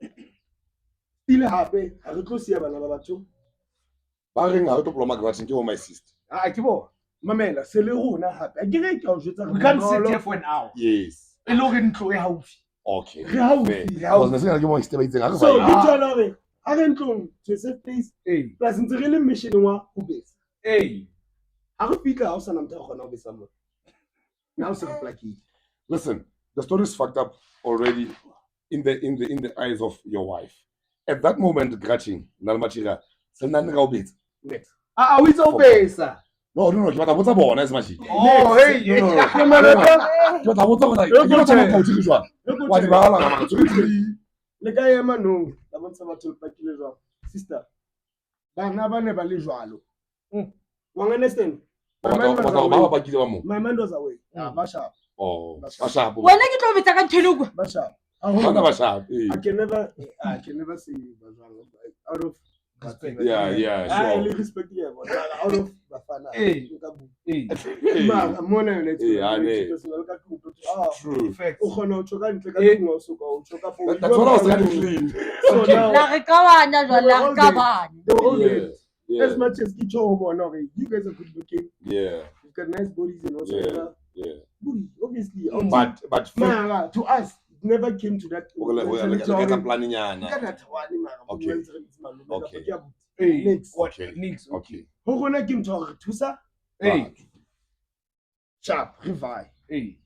Ile hape ha re tlo sia bana ba batho. Ba reng ha re tlo ploma ka batho ke ho my sister. Ke bo. Mamela se le rona hape. A ke re ke o jwetsa We can't sit here for an hour. Yes. E lo re ntlo e haufi. Okay. Re haufi. Because nna se ke mo steba itseng ha re So ba. ke tsona re ha re ntlong to safe place. Plus ntse re le mission wa ho besa. Ha re fitla ha o sana motho a gona ho besa mo. Now se re plaki. Listen, the story is fucked up already in the eyes of your wife. At that moment, Gratching, Nalmachira, Selnan Raubit. Next. O itse o besa. No, ke batla botsa bona as machi. Oh, hey. Ke batla botsa bona. Ke batla go tshiri jwa. Wa di bala ga matso. Le ka ema nong, la bontsha batho ba kile jwa. Sister. Bana ba ne ba le jwalo. Wa understand? Ba ba kile ba mo. My mind was away. Ba sharp. Oh, ba sharp. Wena ke tlo betsa ka nthelego. Ba sharp. Bana ba sharp. I can never say bazalo out of respect. Yeah, I sure. respect you out of bafana. Ma, mona le true. o khona o tsoka ntle ka tlingo o soka o tsoka po. That's what I was saying. So now La re ka bana jwale la re ka bana. As much as you guys are good looking. Yeah. You've got nice bodies and also. Yeah. Obviously. But to us, it never came to that. Okay. Next. Okay. Next. Okay. Who gonna give to Tusa? Hey. Sharp, revive. Hey.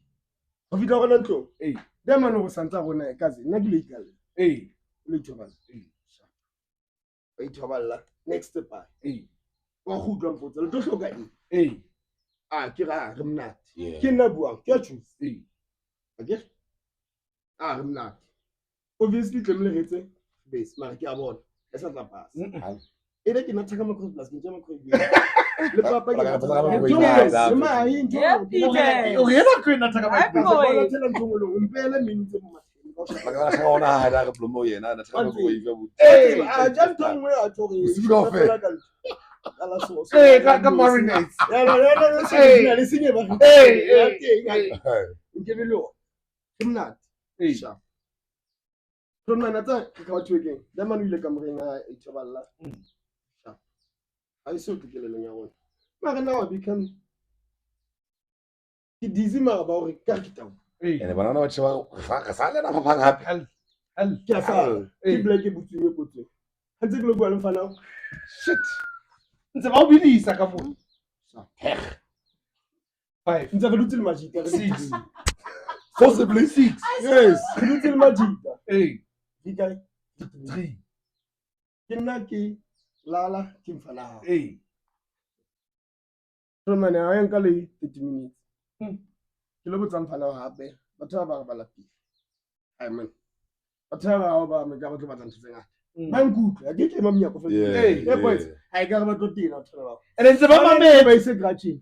Of it all on Hey. Them man over Santa Rona, cousin, negligible. Hey. Little. Wait, next step. Hey. Who don't put a little guy. Hey. Kira, I'm not. Yeah. Kinabuan, catches. Hey. Okay? I'm not. Obviously, the base, my carbon. That's not a pass. It cannot take a cross, le papa ke Yeah, PJ. O yena go ena taka Happy ba. boy. tela ntongolo umpele minitse mo matheni a ja ntongwe a tore Ka marinate. le sinye ba nkebelo ke mnat sha Tona nata ke ka twekeng da manu ile ka moreng a ithaballa sha ai so ke le nya rona mara na wa become ke dizzy mara ba hore ka kitao ene bana ba tsheba ga sa le na phapang hape ke sa ke black e butswe potse hantse ke lo bua le mfana Shit. Ntse ba o bilisa ka mo. 5. ntse re dutse le majita 6. possibly 6 yes re dutse le majita Hey. dikai 3. ke nna ke lala ke mfana ha Hey. so mane a yanka le 30 minutes ke lo botsa mfana hape batho ba ba lapile amen batho ba ba me ka go batla ntse ngata ba nkutla ke ke mamnya go yeah boys ai ka ba totila batho ba And then se ba mametse. ba ise scratching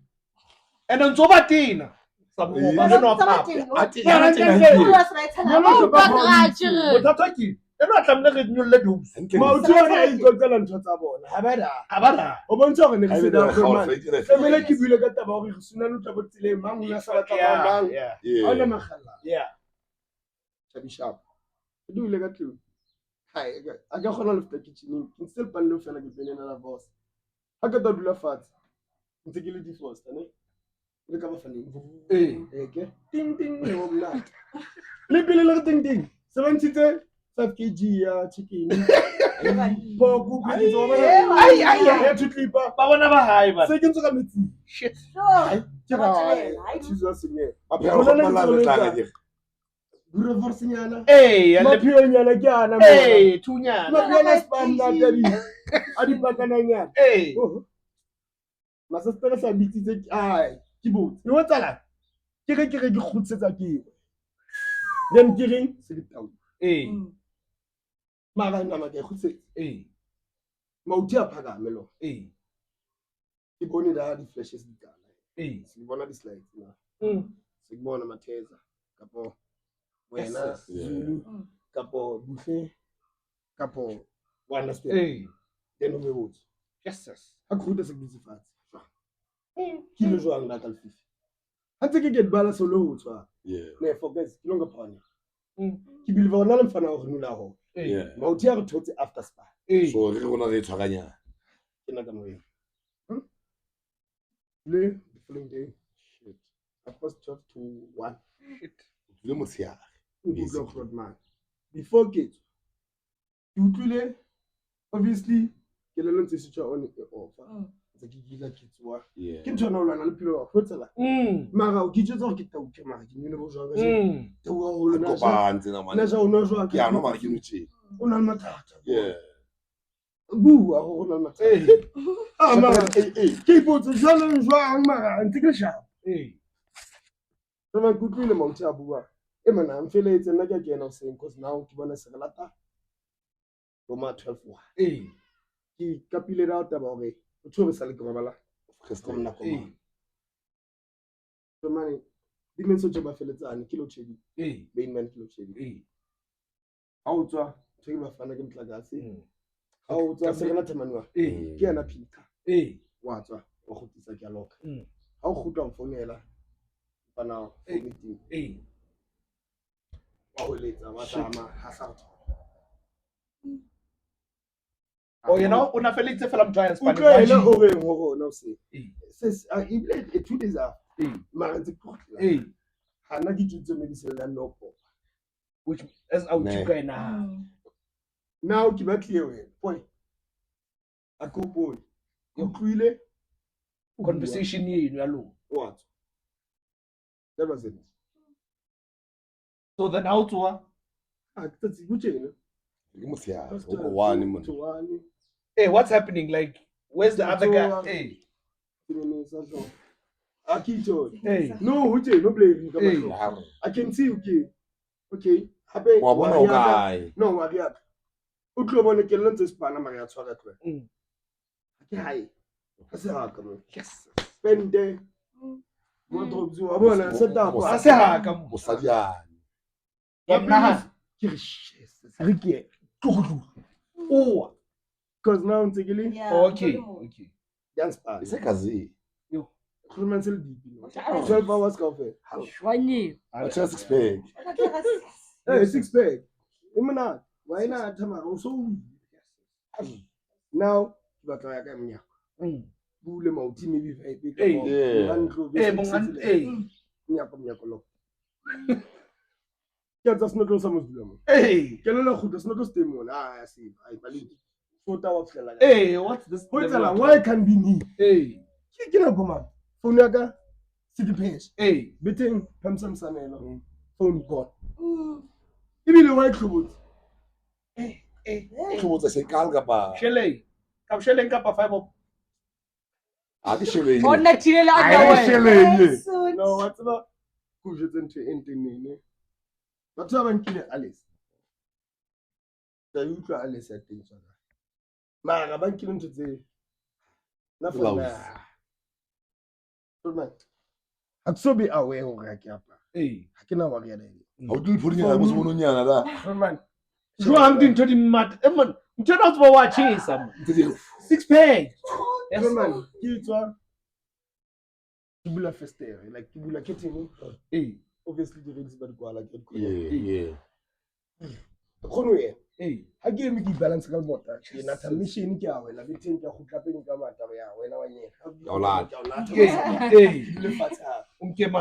And then so ba tena. Sa mo ba no papa. Bothata ke eno a tlamile re nyolle dose. maoto a ikotsela ntho tsa bona ha ba da o bontsha gore ne ke se da man family ke buile ka taba gore re suna no tla botsileng mang una sa batla bang ona magalla sharp ke dule ka tlung hai a ka gona le feta kitchening ke still panle fela ke penena la boss ha ka ta dula fatshe ntse ke le divorce ne le ka ba faneng ke ting ting le mna le pele le ting ting 70 5 kg ya chicken boku ke tso ba ya tutlipa Ba bona ba hae ba. se ke ntse ka metsi Shit. ke ga tshizwa senye ba phela go mala le tla ke bure forsinyana Hey, maphio nyana ke ana mo hey, tunyana. maphio spam na tabi a di pakana nyana Hey. masestera sa bitsitse ai ke botse e wotsala ke re ke khutsetsa ke then ke reng se di tau Hey. mara nna ma ke khutsetsa Hey. mauti a phakame lo Hey. ke bone da di flashes di kana Hey. se bona di slides na se bona matheza kapo wena Zulu kapo buhle kapo wa understand Hey. then o be botse Jesus. a khuta se bitse fatshe ke le jwang la ka lefifi hantse ke get bala solo ho tswa ne focus ke longa phone ke believe ona le mfana ho nula ho yeah mauti a re thotse after spa so re gona re tshwaganya ke na ka mo le the following day shit I first 12 to 1 Shit. le motsiara man before ke utlwile obviously ke le ntse se tswa on e offer tse ke gila ke tswa yeah ke tsona o lwana le philo wa khotsela mara o ke tsetsa go ke tauke mara ke nne go jwa ga se tewa ho lona ba ntse na na ja o no jwa ke ya no mara ke nutse o na le mathata yeah bua go na le mathata mara ke ipotse jwang mara ntse ke sharp re kutlwile mauti a bua e mana am feletse nna ke kena o seng cause now ke bona se re lata go ma 12 wa ke kapile ra taba gore o tsore sa le ke robala go mna go so mane dimenso tse ba feletsane kilo chedi main man kilo chedi ha o tswa tshe ba fana ke mtlagase ha o tswa se rena thamanwa ke yana Peter wa tswa wa go tisa ke a loka ha o gutla o fonela bana meeting wa ho letsa wa tama ha sa Oh, you know, una Felix film try and span. Utlwele o reng ho rona o se. Ses ibile 2 days after. Mara ntse khotla. Hana di tutse medicine la no pop. Which as out to guy now. Now ke batlile wena. Boy. A kopo. Yo tlwile conversation yenu yalo. What? That was it. So then how to Akutsi kutshela. Hey, what's happening? Like, where's the other guy? Hey. Hey. No, no blame. Hey. I can see okay. Okay. No, Maria. Utlobone ke lentse spana Maria tshwara tloe. Ke hae. Ha se ha ka mo. Yes. Spende. Mo drobzu wa bona set up. Ha se ha ka mo. Mosadiane. Yena. Ke oh, because now I'm taking okay. Dance party. It's a kazi. Yo, 12 hours coffee. What's your 6 pack? Hey, 6 pack. Imana, why not? So now, but I am here. Bule mauti maybe Yeah, that's not some of them. Hey, that's not just them. I see. I believe. Hey, what's this? Why can't be me? Hey, get up, man. Phone yaga, city page. Hey, between Pamsam Samelo. Phone God. Even the white clothes. Hey. Clothes, I say, Calgaba. Shelley. Come Shelley, Kappa 5 up. Shelley. No, what's about? Who's it into anything? But I haven't killed Alice. The usual Alice at things. Man, I've been killing today. Nothing. I'm so be aware of Rakiapa. Hey, I cannot worry. How do you put in a was one on Man, you am into the mat. Emon, turn out for what chase some 6 pack. Yes, man. Kill one. Kibula fester, like Kibula Ketini. Hey. Obviously, the reason but go like it. Yeah. Conway. Hey. I gave me the balance of water. You're not a machine. You are a bit in your clapping Gamata. When I went here. Hey.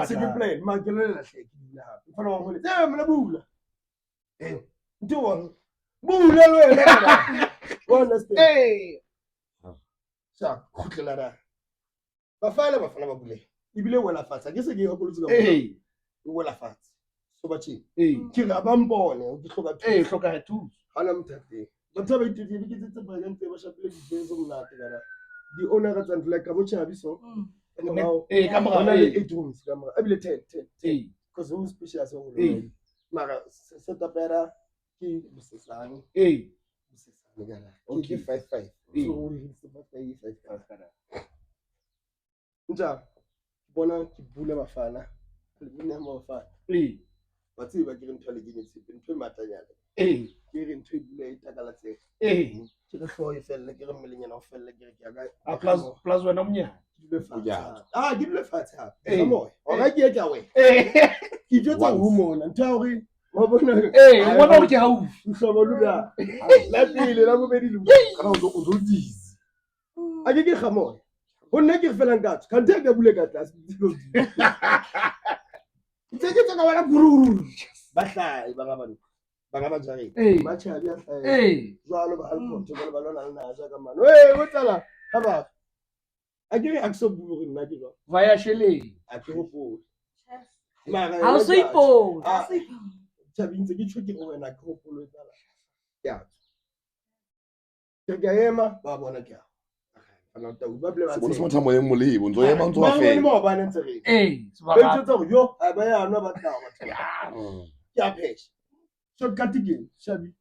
Second plane, Magdalena shake. If I don't want to tell me, Bula. Do one. Bula. Hey. So, Kukalara. Bafala Bafana. You believe when I fast. I guess I gave up. Hey. Well, fat. So much. Hey, Kirabambo, hey, look at two. Hanam Tati. But tell me to give it to my the owner and like a much abiso. And now, hey, come on, 8 rooms, camera. I believe 10. Hey, because who's special? Hey, Mara, set up better. Key, Mrs. Lang. Hey, Mrs. Nagana. Okay, 5. So we'll hit the 5. Nja, Bona, Kibula Mafana. hey, but see, we're giving 20 guineas in 2 material. hey, Giving 2 late Tagalate. hey. To the 4 you fell like a million of fell like A plus one on ya. Give the fat hat. Come on. Or I get away. Hey, He just a woman and tell me. Hey, what about you? Let me very look. I get Hamon. Who naked fell and got can take a bullet at us. Take it on our guru. Batai, Bagaban. Hey, Much hey, Zalo to Balona. Hey, what's that? How about? I give you Axel Buru in Nagigo. via Shelley. I go. I'll sweep all. Chabin to get you when I go. Yeah. Tegayema, Babonaka. What's what time when we leave? When you're on to a fair. Hey, yo, I buy another town. Yeah, page. So, cut again, Shabby.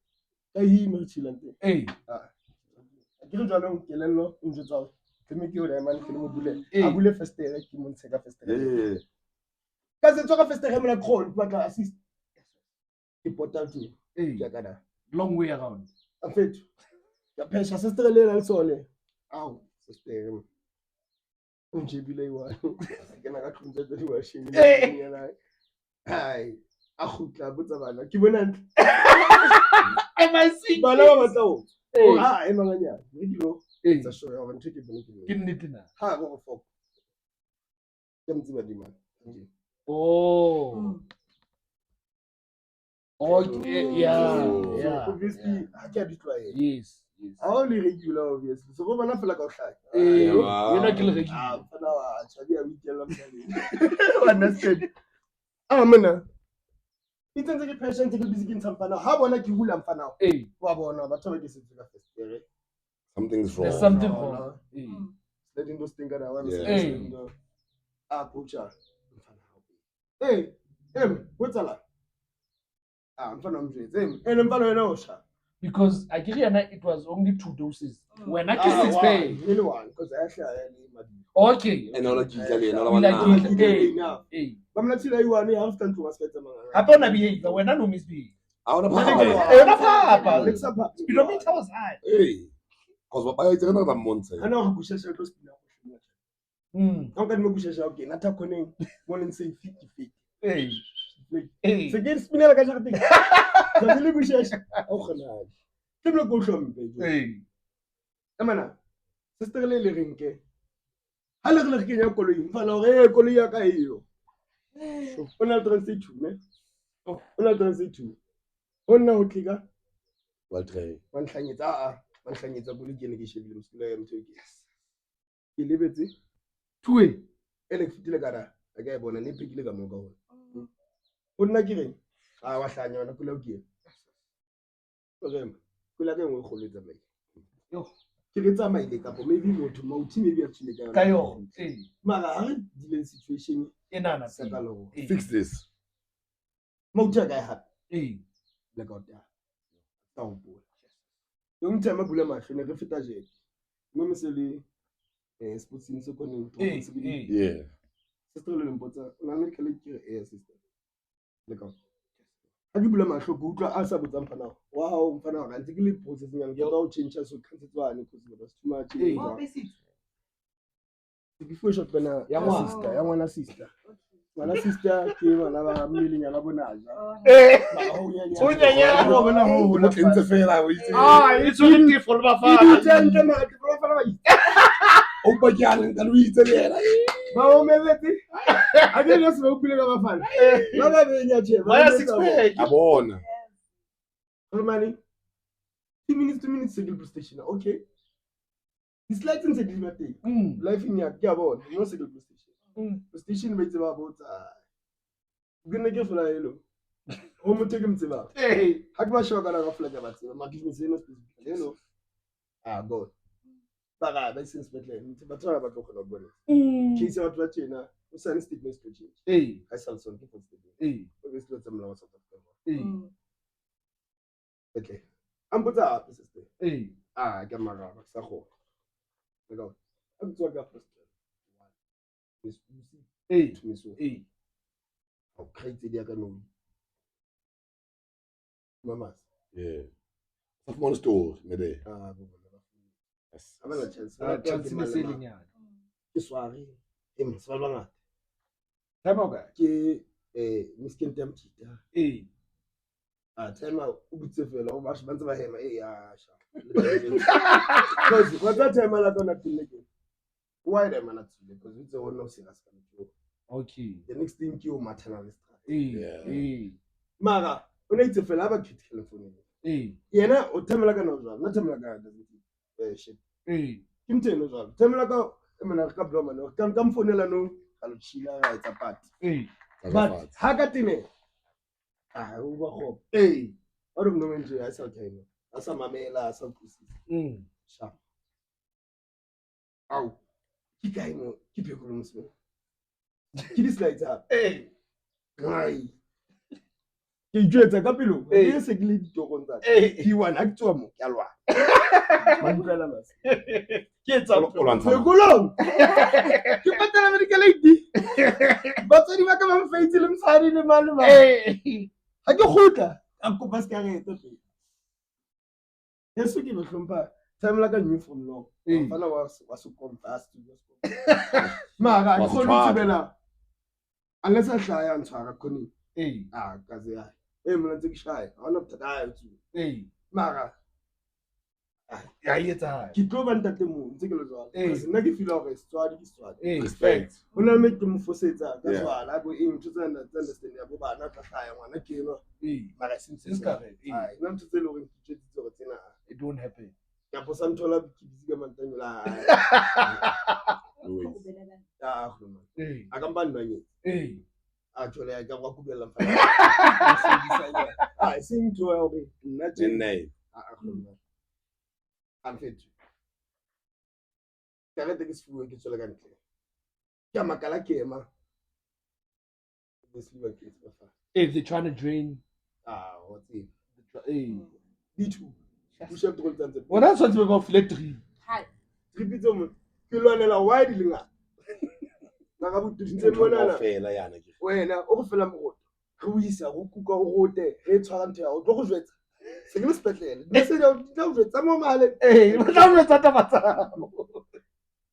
I hear me chillante. hey, I give you a Keleno in the south to make you a man kill bullet. I will first stay like you won't take a fest. Because it's a fest having a cold, but I assist. Important to hey, long way around. I'm fit. The patient sister little solely. Ow. Spare him. Unjibile one. I cannot consider the washing. Hi. a khutla botsa bana ke bona ntle Am I sick? bana ba batla ho e manganyana re dilo tsa show ya ntho ke bona Ke nnete na. ha go fok ke mtsiba di man Oh. Okay, yeah. obviously ha ke a di tlwaela Yes. ha o le regular obviously so go bona fela ka o hlaya Yena ke le regi. fela wa chabi ya weekend la mhlabeng understand mona itse ntse ke patient ke busy ke ntshafana ha bona ke hula mfana wa bona batho ba ke se tsaka festere Something's wrong. There's something wrong. letting those things that I want Yeah. pucha what's ala mfana mjeze ene mfana wena osha Because I give it was only 2 doses. When I kiss it, pay. really one because actually Okay. And all of you, and all We like of it. bamna tshila you one half time to respect them Hapana behavior when I know miss be. I want to Papa. Speedometer was high. Hey, because what I don't know that month. I know how to share those people. How can we share okay? Not a connect. One say 50. Hey. Se ke spinela ka jagting. Ka le go share. O khona. Ke blo go hlompe. Amana. Sister le le renke. Ha le re ke ya koloi, mfana hore koloi ya ka hiyo. Ona transit to ne? Ona transit to. Ona ho tlika. Well, try. Ba nhlanyetsa koloi ke ne ke shebile mosela ya motho ke. Ke lebetse. Tuwe. Ele ke fitile kana. Aka e bona ne phekile ka moka ho. O nna ke reng wa hlanya wena kula o ke okay kula ke ngwe go letsa mai yo ke re tsamaile kapo maybe motho mauthi maybe a tshile ka yo mara ha di situation enana sakalo Fix this. mauthi ga ha like out there tawo yo mthema bula mahlo ne re feta je mo mesele sportsing se koneng Yeah. sister le mpotsa o na le kele ke sister a ke bula mahlo go utlwa a sa botsa mfana wa hao mfana ga ntse ke le process nyang ke go change so khansetswane because it was too much ke fo shot bana ya ngwana sister ke bana ba mmileng ya la bonaja o nyanya go bona ho Look into fela o itse. it's only for ba fa ke ma ke ba fa ba O ba kyana ka lo itse le yena. ba o meletse a ke no se ba upile ka bafana ba ba benya tje ba ya 6 pack A bona. Romani 2 minutes to the station okay it's like in the liberty life in ya ke bona no se the station ba itse ba botsa gonna ke fly hello ho mo take mtseba ha ke ba shoka la ka fly ka batse ma give me say no specific hello god ba sense betle ba tsara ba tlo go bona ke se ba tla tjena o sa ni statement to change I sal son ke for statement obviously let's amla wa South Africa okay ambutsa apa sister ke mara ba sa go ga a tswa ka first miso o kreitse dia ka no mama Yeah. Of one store me there. Yes. Abana chance. chance le se lenyana Ke sware. Em se ba ngata. tama ka Ke miskin temtita. Tema o butse fela o ba ntse ba hema sha. Because what that time la gonna tell you. Why them not to because it's all no serious kind of. okay The next thing you maternalist. Mara, o itse fela ba critical phone. Yena o temela ka no jwa, na temela ka shit. Ke mteno jwa. Temela ka mena ka bloma no. Ka mfonela no alo chila ra etsa part. But ha ka tine. O ba go. O re mno nje a sa tshela. A sa mamela, a sa kusi. Sha. Au. Ke kae mo? Ke phekolo mosimo. Ke di slides up. Ngai. Ke itjwetsa ka pelo. Ke se ke le ditogong tsa. Ke one a tswa mo ke alwa. Mankala mas. Ke etsa phekolo. Ke patala medical aid. Batsadi ba ka ba mfaitse le mfadi le malema. Ha ke khutla. A kopa ska re etsa. Yesu ke bohlompa. Time la ka new from law. Mfana wa so compass to just. Mara ke khona tsebela. Unless a hlaya ntshwara khoni. kaze yayi mina ntse ke shaya ha ona bothata ha yotse mara ya etsa ke tlo ba ntate mo ntse ke lo jwalo kasi nna ke feel hore setswadi ke setswadi Respect. ho na me ke mo fosetsa ka jwala bo eng ntho tse understand ya bo bana tla hlaya ngwana ke enwa mara since correct nna ntho tse le hore ke tshwetsitse hore tsena it won't happen ka posa nthola ke busy ka mantanyola a ka mpa nnwanye a thola ya ka go kubela mfa e seng ntho ya hore nna Nne. I'm fit. Karete ke sefuwe ke tswela ka ntle. Ke makala ke ema. This liver kids ba fa. if they're trying to drain What's it? D2. Push up to go dance. well that's what about flat 3 Hai. Repeat mo. Ke lwanela wide linga. Na ga butu ntse mona. Fela yana ke. Wena o go fela mo. Re o isa go kuka o rote. Re tshwara ntho ya o tlo go jwetsa. Se ke le spetlele. Nne se ya o jwetsa mo male. ba tla mo tsa tsa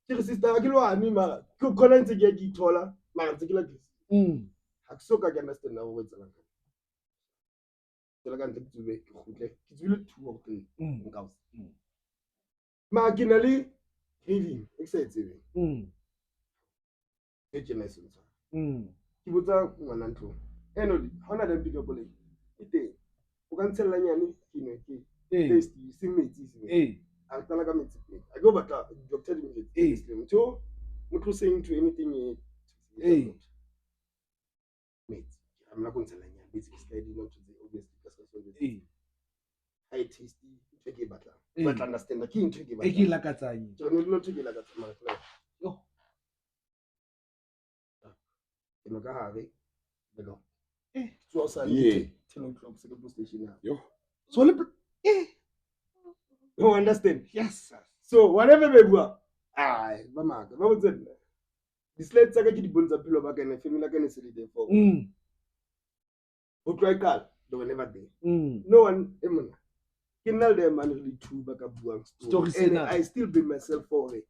Ke re sister ga ke lwane mara. Ke khona ntse ke ithola. Mara ntse ke la ke. Ha ke so ka ke understand na go etsa lang. Tsela ka ntle ke tsube ke khutle. Ke tsubile 2 or 3 nka o. Ma ke na le craving e se tsebe. E ke na se ntse. Ke botsa ngwana ntlo. Eno hona da pick up le. Ite. O ka ntshella nyane ke ne ke. Taste se metsi se. A tsala ka metsi. A go batla doctor di metsi. Motho motho saying to anything metsi. I'm not going to lie. Metsi ke ska di not to the obviously because so high tasty ke batla. But understand ke into ke batla. e ke lakatsang Ke no no ke la ka tsama fela. yo Ke no ka hare. Belo. So sa Yeah. 10 o'clock se ke station. Yo. so le You understand? yes So whatever we bua. Ba maka. Ba botse. Di slides tsa ka ke di bontsha phelo ba ka ne family ka ne se le there for. Ho try kala. They were never there. No one emona. Ke nna le man really two ba ka buang Story and sena. I still blame myself for it.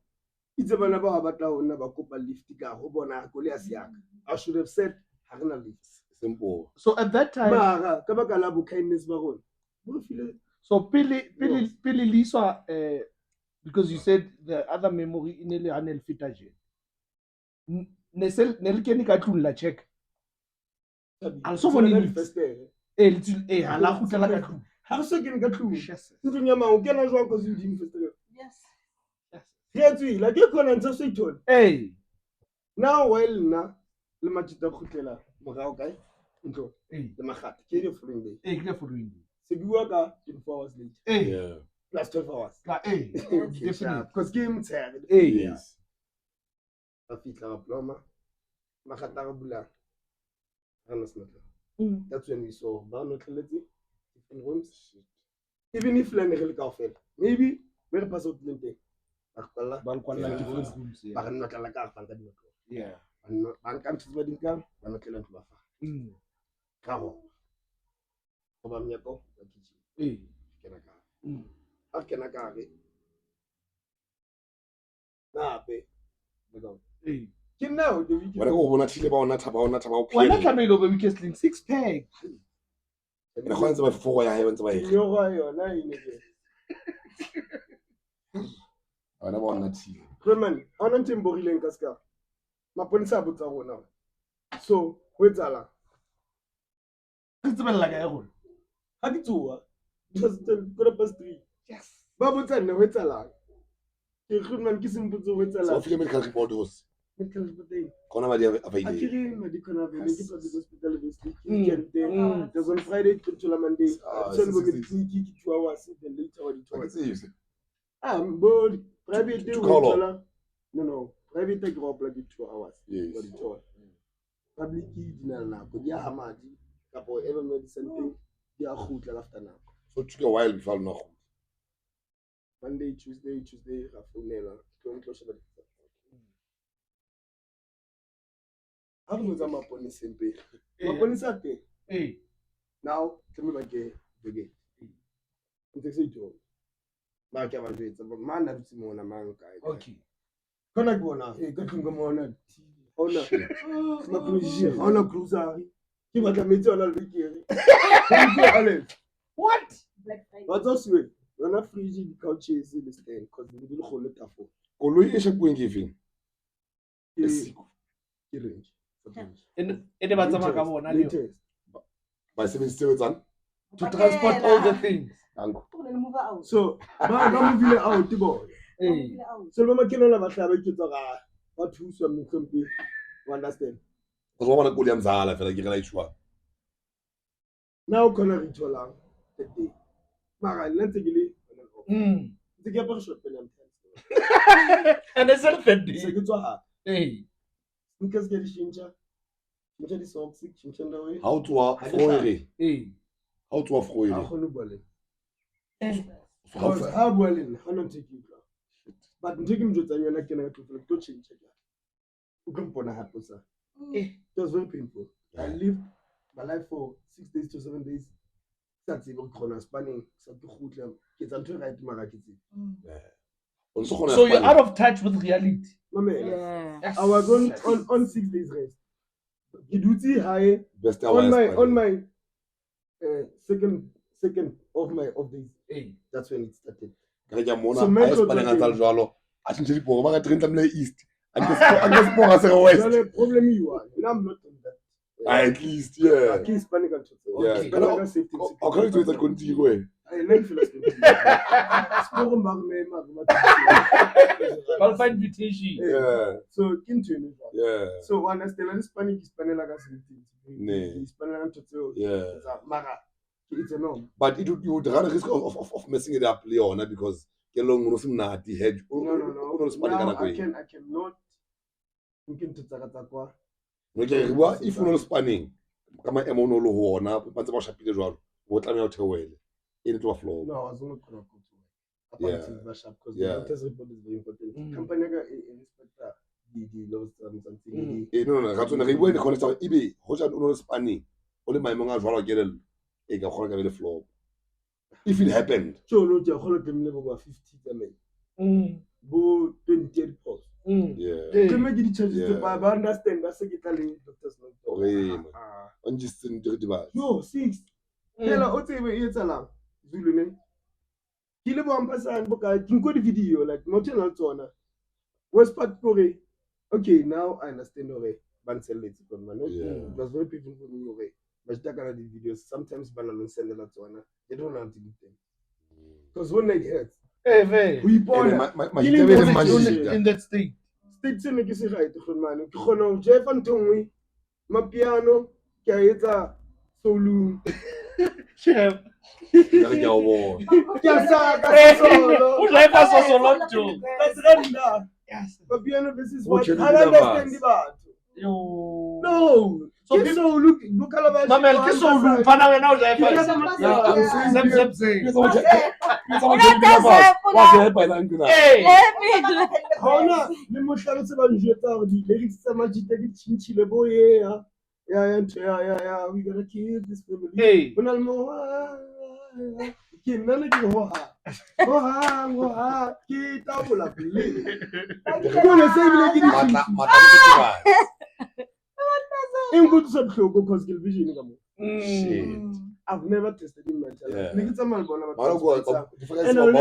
It's a bana ba batla hona ba kopa lift ka ho bona ko le ya siaka. I should have said ha rena lift. Simple. so at that time Mara ka ba ka la bo kindness ba rona. Bo feel so pili liswa because you said the other memory in le hanel fitaje ne le kene ka tlung la check also mo ni first day. hala khutela ka tlung Ha so ke nka tlung. Ntong ya mang o kena jwang ko se di first day. Yes. Re tswi la ke khona ntse so ithola. Now while na le matita khutlela morao kae ntlo le magata ke le following day. ke following Se bua ka 24 hours later. Yeah. Plus 12 hours. definitely Because game tired. Yes. A fitla ploma. Magata ga bula. That's when we saw Bano Trinity different rooms. Even if land really kaofela. Maybe very pass out lente. Bakala. different rooms Ba ka nna tla ka fa ka di. yeah Ba ka ntse ba dinkang ba no tlela ntlo ba fa. Ka go. Go ba mnyako ba kitchen. Kena ka. Ha kena ka re. Nape. Bego. Ke nna o di Wa re go bona thile ba ona thaba o wena phela. tlamelo be weekend sling 6 pack Re go ntse ba fogo ya hae ntse ba e. Yo ga yona ine ke. Wena ba ona thile. Roman, ana ntse mborileng ka ska. Maponisa a botsa rona. So, ho etsala. re tsebella ka ya gona Ha ke tsoa. Just 3:15. yes Ba botsa nne ho etsala. Ke Roman ke sempotse ho So etsala. file medical report hos. Medical report. Kona ba di A available. kere medical available ke public hospital basically. There's on Friday to Monday. So go clinic 2 hours then later or Wa ke tsese. but private To ho call etsala. No. Private ke go apply 2 hours. Yes. Public di na nako di a madi kapo ever medicine thing di a khutla after nako. So it took a while before no. Monday, Tuesday ra fonela ke ntlo sheba. Ha go tsa maponisa mpe. Maponisa te. Now tell me ba ke bege. Ntse se jo. Ba ke ba jwetsa ba mana dutse mona mang kae. okay Kona ke bona ka tlung ka mona. Ona. Ma projet, ona grocery. Ke batla metsi ona le bekere. What? What's also yona fridge di couches le stand cause di le go le tafo. Koloi e shapuweng ke efeng? Ke range. Ene ba tsamaya ka bona le Latest. Ba sebedisitse etsang? to transport all the things. Danko. So ba movile out boy. So ba makenela ba hlaba ke tsa ga ba thuswa mkhompi. You understand? Because wa bona koloi ya mzala fela ke re la itshwa. Now khona re tholang the day. Mara nna tse gele. Tse ke apara short pele am. And it's a third Se day. ke tswa ha. Hey. Sneakers ke di shintsha. Shintsha di socks, shintsha ndawe. Ha o tswa Froere. Hey. Ha o tswa Ha Froere. khona bole. Ha Ha bole nna ha no take it. But ntse ke mjotsang yona ke na tlotlo to change ka. O ka mpona hapo sa. It was very painful. I lived my life for 6 days to 7 days. That's even corner spanning. So right So you're out of touch with reality. Yeah. I was on 6 days rest. Kiduti high Best on my second of days. Hey. That's when it started. Ka ja mona So a metro Espanya traffic. tsa jwalo. A tshintse diporo ba ka trenta mle east. And ke spora se west. The problem you are. I'm not on that. At least yeah. I can't Spanish control. Yeah. Okay. Kana o ka itse tsa contigo eh. I learned philosophy. Sporo mbang me I'll find invitation. Yeah. So into Yeah. so understand Spanish like a Nee. Spanish Yeah. mara it's a norm. But you would run a risk of messing it up Leona because ke long no simnati hedge. No. Now I cannot thinking to Tsakatakwa. Okay, well, if you're not spanning, kama emono lo hona, ba ntse ba shapile jwalo. Bo tla me o theoele. In to a flow. No, I was not going to go to Yeah. because Yeah. the doctor's report is very important. Company inspector the laws and something. No, ga tsone re bua ne khona tsa ibe ho ja no spanning. O le maimong a jwalo kelelo. E ka khona ka le flow. If it happened. So no je khona ke mle bo 50 tsamai. Bo 28 post. Yeah. Ke me di charges to ba understand ba se ke tla le doctor's note. Okay. On just in the ba. No, 6. Hela o tsebe e etsalang. Zulu ne. Ke le bo ampasang bo ka dinko di video like not na tsona. West part kore. Okay, now I understand already. Ban selletse from man. Yeah. It was very painful for me already. But I can the videos sometimes ban alone send a lot to they don't know how to do them. Because one night hurts. Hey, We born in that state. State se ne ke se right go man. Ke gona o jefa ntongwe. Mapiano ke a etsa solo. Chef. Ka ke a o bona. Ke a sa ka solo. Who like us so long too? That's random. Yes. Mapiano this is What what you I do understand the about. Yo. No. So So look Calabash. Mamel ke so lu pana wena o ja Yeah, fa. I'm saying Zep. Wa se help ina ngina. Hey. Hona le mohlalo se ba njwetsa hore di lyrics tsa Majita di tshintshile bo ye ya we gotta keep this family. Hey. Hona le mo ke nna le ke ha ke tabola pele ke ne se bile ke di Mata in good subhloko cause television ka mo. shit. I've never tested in my Yeah. life. Ne ke tsamaya bona Mara go ba difference and I'll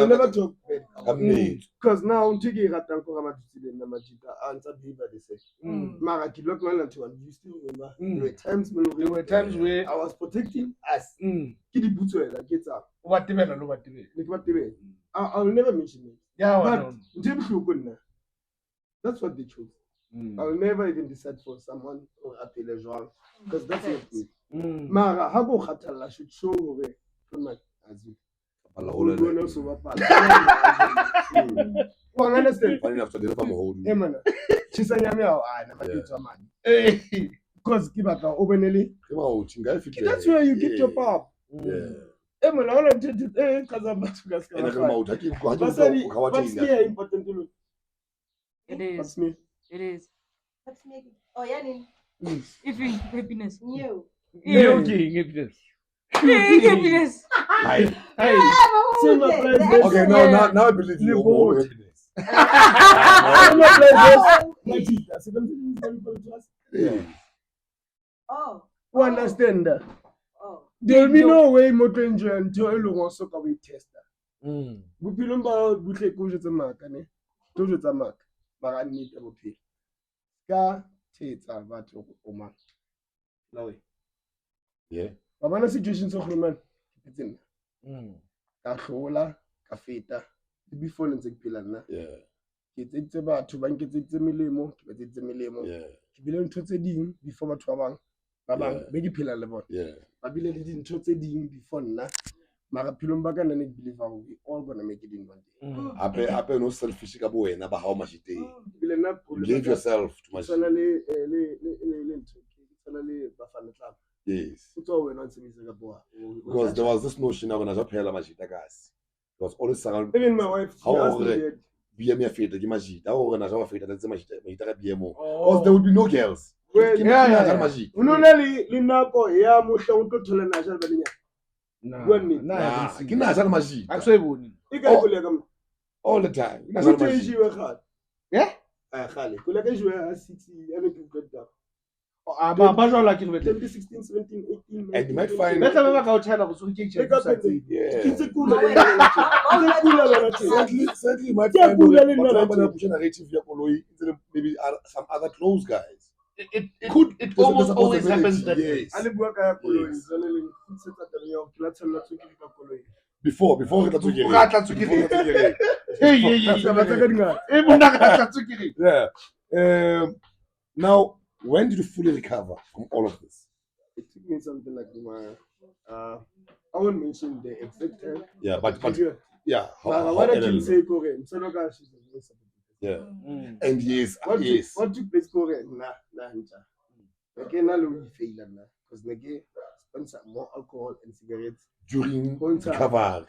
never talk bad. Kamne. Because now ntse ke ratang go ga matutsi le Majita a ntsa behavior the same. Mara ke look man until you still remember there were times There were times where I was protecting us. Ke di butswela ke tsa. what tibela no what tibela. Ne ke ba tebe. I will never mention it. Yeah, But ntse bohloko nna. That's what they chose. I'll never even decide for someone or appeal jwang because that's not me. Mara ha go khatalla should show hore like azu. Bala Olo hola. no so ba pala. Well, understand. Funny enough, so they never hold. Eh man. Chisanyame ao na matitwa mani. Eh because ke batla o benele. Ke ba o chinga fit. That's where you get your pop. Yeah. Eh man, I want to kaza batho ka ska. Ena ke ma o thaki go ha Basadi, go wa what's thinga. here important to look? It is. What's me? It is. What's making? Oh, yeah, If you happiness. new. Happiness. Happiness. Hi. Hey. See my place. Okay, now I believe you Live more old. happiness. See my place. Majita. See them to us. Yeah. Oh, O understand that? Oh. There will be no way motho enjoy until e leng o soka o testa. Bophelong ba butle ko jetse maka ne. To jetse maka. Ba ga nnete bophelo. Ka thetsa batho o mang. Lawe. Yeah. Ba bana situation so khulumana. Ke nna. Ka hlola ka feta. Before ntse ke phela nna. Yeah. Ke tsetse batho ba nketsetse melemo, ke ba tsetse melemo. Yeah. Ke bile ntho tse ding before batho ba bang be ke phela le bona. Yeah. Ba bile le dintho tse ding before nna. Mara philong ba ka nna ne ke believe we all gonna make it in one day. Ape no selfish ka bo wena ba ha o mashite. Bile nna You gave yourself to much. Tsana le ntho. Tsana le ba fana tla. Yes. Utso wena ntse ka boa. Because there was this notion of na phela mashita guys. It was always around. Even my wife, she asked me that. BM feta ke mashita. Ha o na ja wa feta tse mashita ka BM. Because there would be no girls. Well, yeah. Mashita. Unona le nako ya mohla o tlo thola na ja banyana. Nah, ke na ja mashita. Actually bone. Ika go le ka mo. All the time. Na go tjiwe khale. Yeah? Khale. Go le ka jiwe ha 60 ya le ke gota. Ba jwala ke le 2016, 17, 18. And you might find Let's have a go China go so ke check. Certainly might find a narrative ya koloi maybe some other close guys. It almost always happens that way. Yes. Before re tla tsukere. Yeah. Now, when did you fully recover from all of this? It took me something like I won't mention the exact time. Yeah, but yeah. What I can say, Korean. Yeah. And yes, what took place, Korean? Nah. Again, I will fail now because again, sponsor more alcohol and cigarettes during recovery.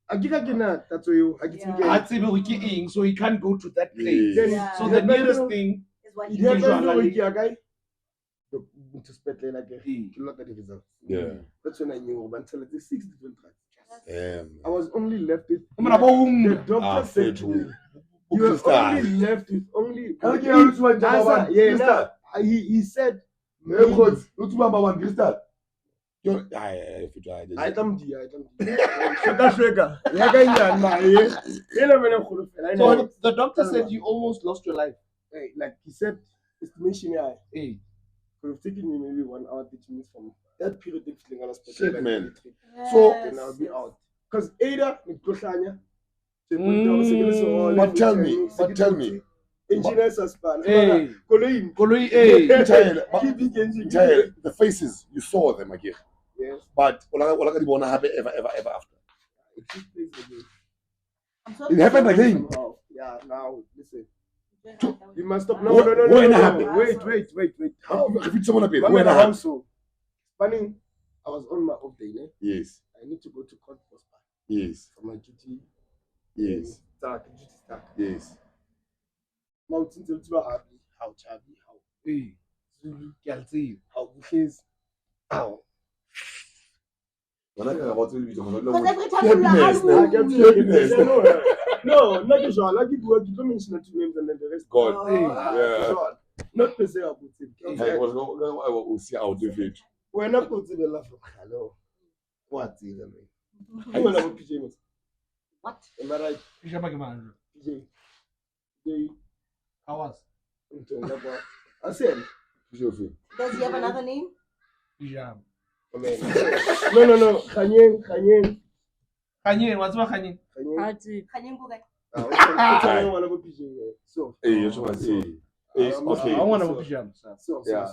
That's so he can't go to that place. Yeah. So the nearest thing is what he he did. Yeah. That's when I knew until the 6 different drugs. Yeah. I was only left with the doctor said to me, you were only left with only he said So the doctor said you almost lost your life. Like he said, estimation could have taken me maybe 1 hour 30 minutes from that period. Shit, man. So then I'll be out. Because either but tell me. Engineers are span. The faces, you saw them again. Yes. But what happen ever after? It took place again. It happened again. Yeah, now listen. You must stop. No. Wait. How? When I so funny, I was on my off day. Yes. I need to go to court for span. Yes. For my duty. Yes. Start. Yes. Mountain to happy. How chubby. How I'll see you. How his. How. Because every time happiness. No, not usual. Like you don't mention the 2 names and then the rest. God. Yeah. Not per se about it. I will see how do it. We're not going to the love of hello. What is it? I want to PJ. What? Am I right? PJ. Hours. I said. Does he have another name? Pijam. No. Khanyen. What's about Khanyen? Khanyen Bugai. So. Hey, you should say. Okay. I want to go Pijam. So. Sorry.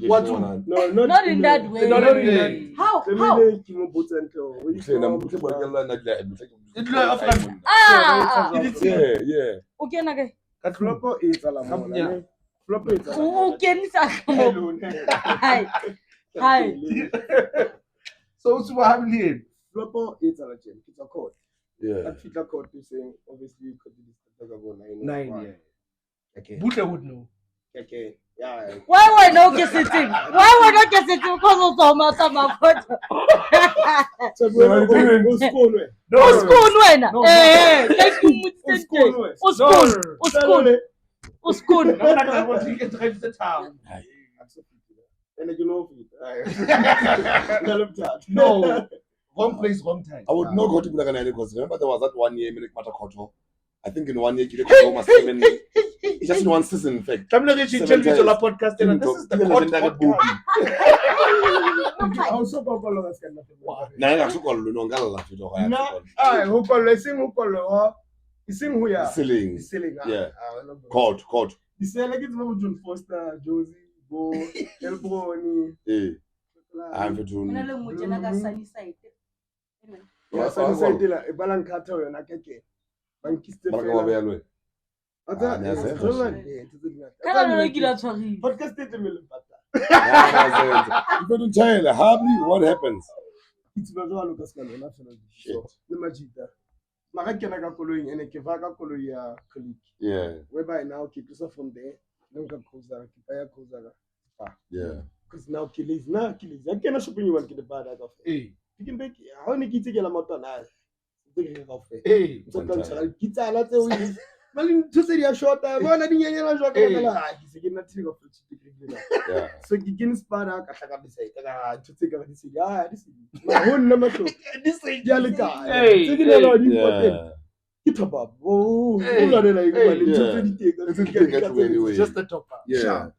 What? No, Not in that way. Not in that. How? Yeah. Okay, nage. Flopper is a la Flopper is Okay, Hi. So what's happening? Flopper is a gem. It's a code. Yeah. That figure code is saying obviously you could do this 9. 9, yeah. Okay. Butler would know. Okay. Yeah. Why we're not sitting? Why we're not sitting? Because of my photo. So school wena. Uskun wena. Thank you Uskun wena. Uskun. And you know No. Wrong place, wrong time. I would not go to Bulagana because remember there was that 1 year Milik Matakoto. I think in 1 year Kile Koto almost 7. It's just in one season, in fact. I'm not going to tell you to la podcast. This is the podcast. also popolo ka skanda. Na ga sukolo no ngala la fito ga. Na ai ho kollo sing ho kollo. Ising ho ya. Selling. Yeah. Court. Isela ke tsama John Foster, Josie, Bo, Elboni. I'm for to. Mina le mojena ka sunny side. Ya sa side la e balang khatha yona keke. Bankiste Ba ga ba yalo. Ata Kana lo kila tshwari. podcast e temele pata. You don't tell Habli what happens. It's ba jwalo ka skala na fela. Le majita. Mara kena ka koloing ene ke va ka koloi ya click. Yeah. Whereby now ke tlosa from there. Then ka cruiser ke pa ya cruiser. Yeah. Because now kills na kills. I cannot shopping you want to the bad out of. Hey. You can make how many kids get a motor now? Take off. Hey. So can kids are not the Malin to say you short time. One of the young short time. He's again not think of it. Yeah. So you can spar out to take over this. Yeah, this is my own number. This is Jalika. Hey. Take it out. Get up. Oh, It's just the top part. Yeah.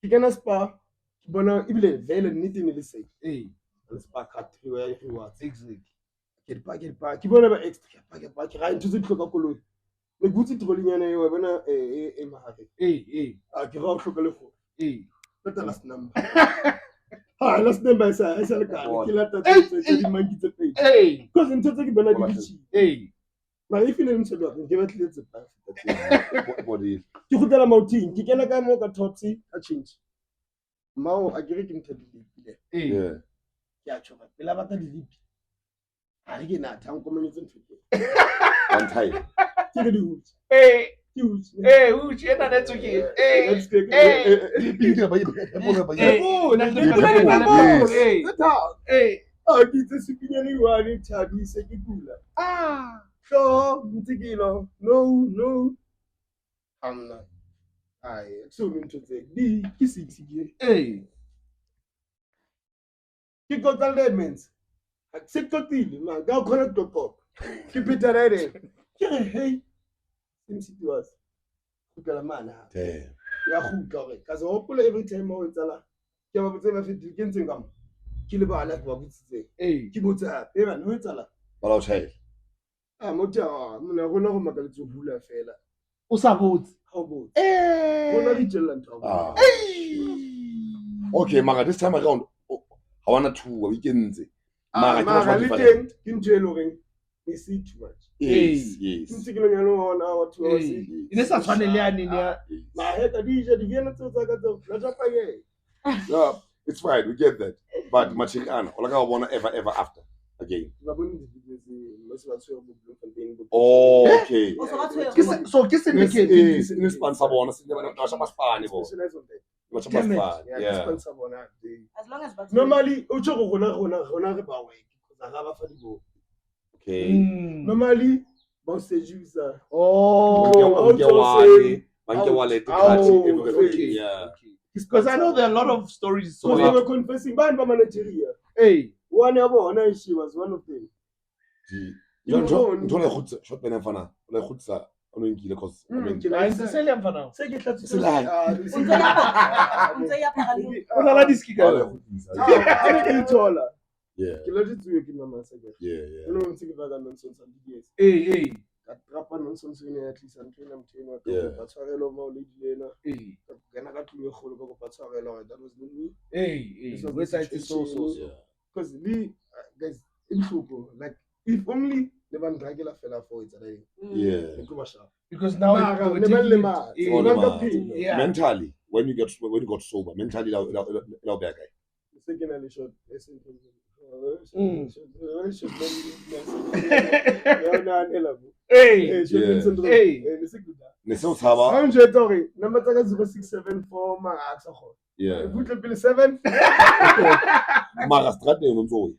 You can spar. But now, if you veil anything, you say, Hey. let's pack at where you want. Exactly. Get back. You won't ever extra. Pack. Right to the Coca-Cola. The good thing to go in your way, Hey. I give out chocolate. Hey. But the last number. Last number is I said, Hey. because in total, Benedict. Hey. Now, if you didn't say that, give it little time. What is? You could tell a mountain. You can't get more topsy, a change. Mao, I get it into the Hey. Yeah. yeah, chocolate. Belavata the lip. I get that town community. One time. Take the wood. Hey. Huge. Hey. Who's your that's okay? Hey. Let's take Hey. Oh, that's Hey. the how. Hey. Oh, it's a superior one in Chadi Sekula. So, Mitigilo. No. I'm not. I so into the kissing. Hey. Kick out the lemons. Accept the man. Go connect the pop. Keep it ready. Hey. Since it was. Man. Damn. Yeah, who got it? Because every time I was a you have to fit the Kinsingam. Kill about like what we say. Hey. Kibuta, even who tell her. But I'll tell you. I'm not to Hula Fela. Usabut. How about? Hey. Okay, Mara, this time around, I want to weekends. Mara, in jailoring. They see too much. Yes. In 1 hour, 2 hours. Inesa tshwaneleane ne My head, I did the Vienna to Zagato. Yeah, it's fine, we get that. But Machikana, all I want ever after again. Oh, okay. so ke se make In sponsor bonus, never know Spanish. Yeah. As long as Normally, Okay. normally, boss says you, sir. Yeah. Because I know there are a lot of stories. So they were confessing, by Nigeria. Hey. One hour, she was one of them. You don't shot benefana, like Hutsa, on Inky, because I mean, I say them for now. Say it. Unala diski ka. yeah. Yeah. Hey. Hey. Website is so. Because guys, like if only the one regular fella for it already. Yeah. Because now Yeah. Mentally, when you got sober, mentally it'll be okay. Secondly, short. Hey. so Saba. I'm just talking. Number 0674 Maxa. Yeah. Good level 7. Mara strate no nzo.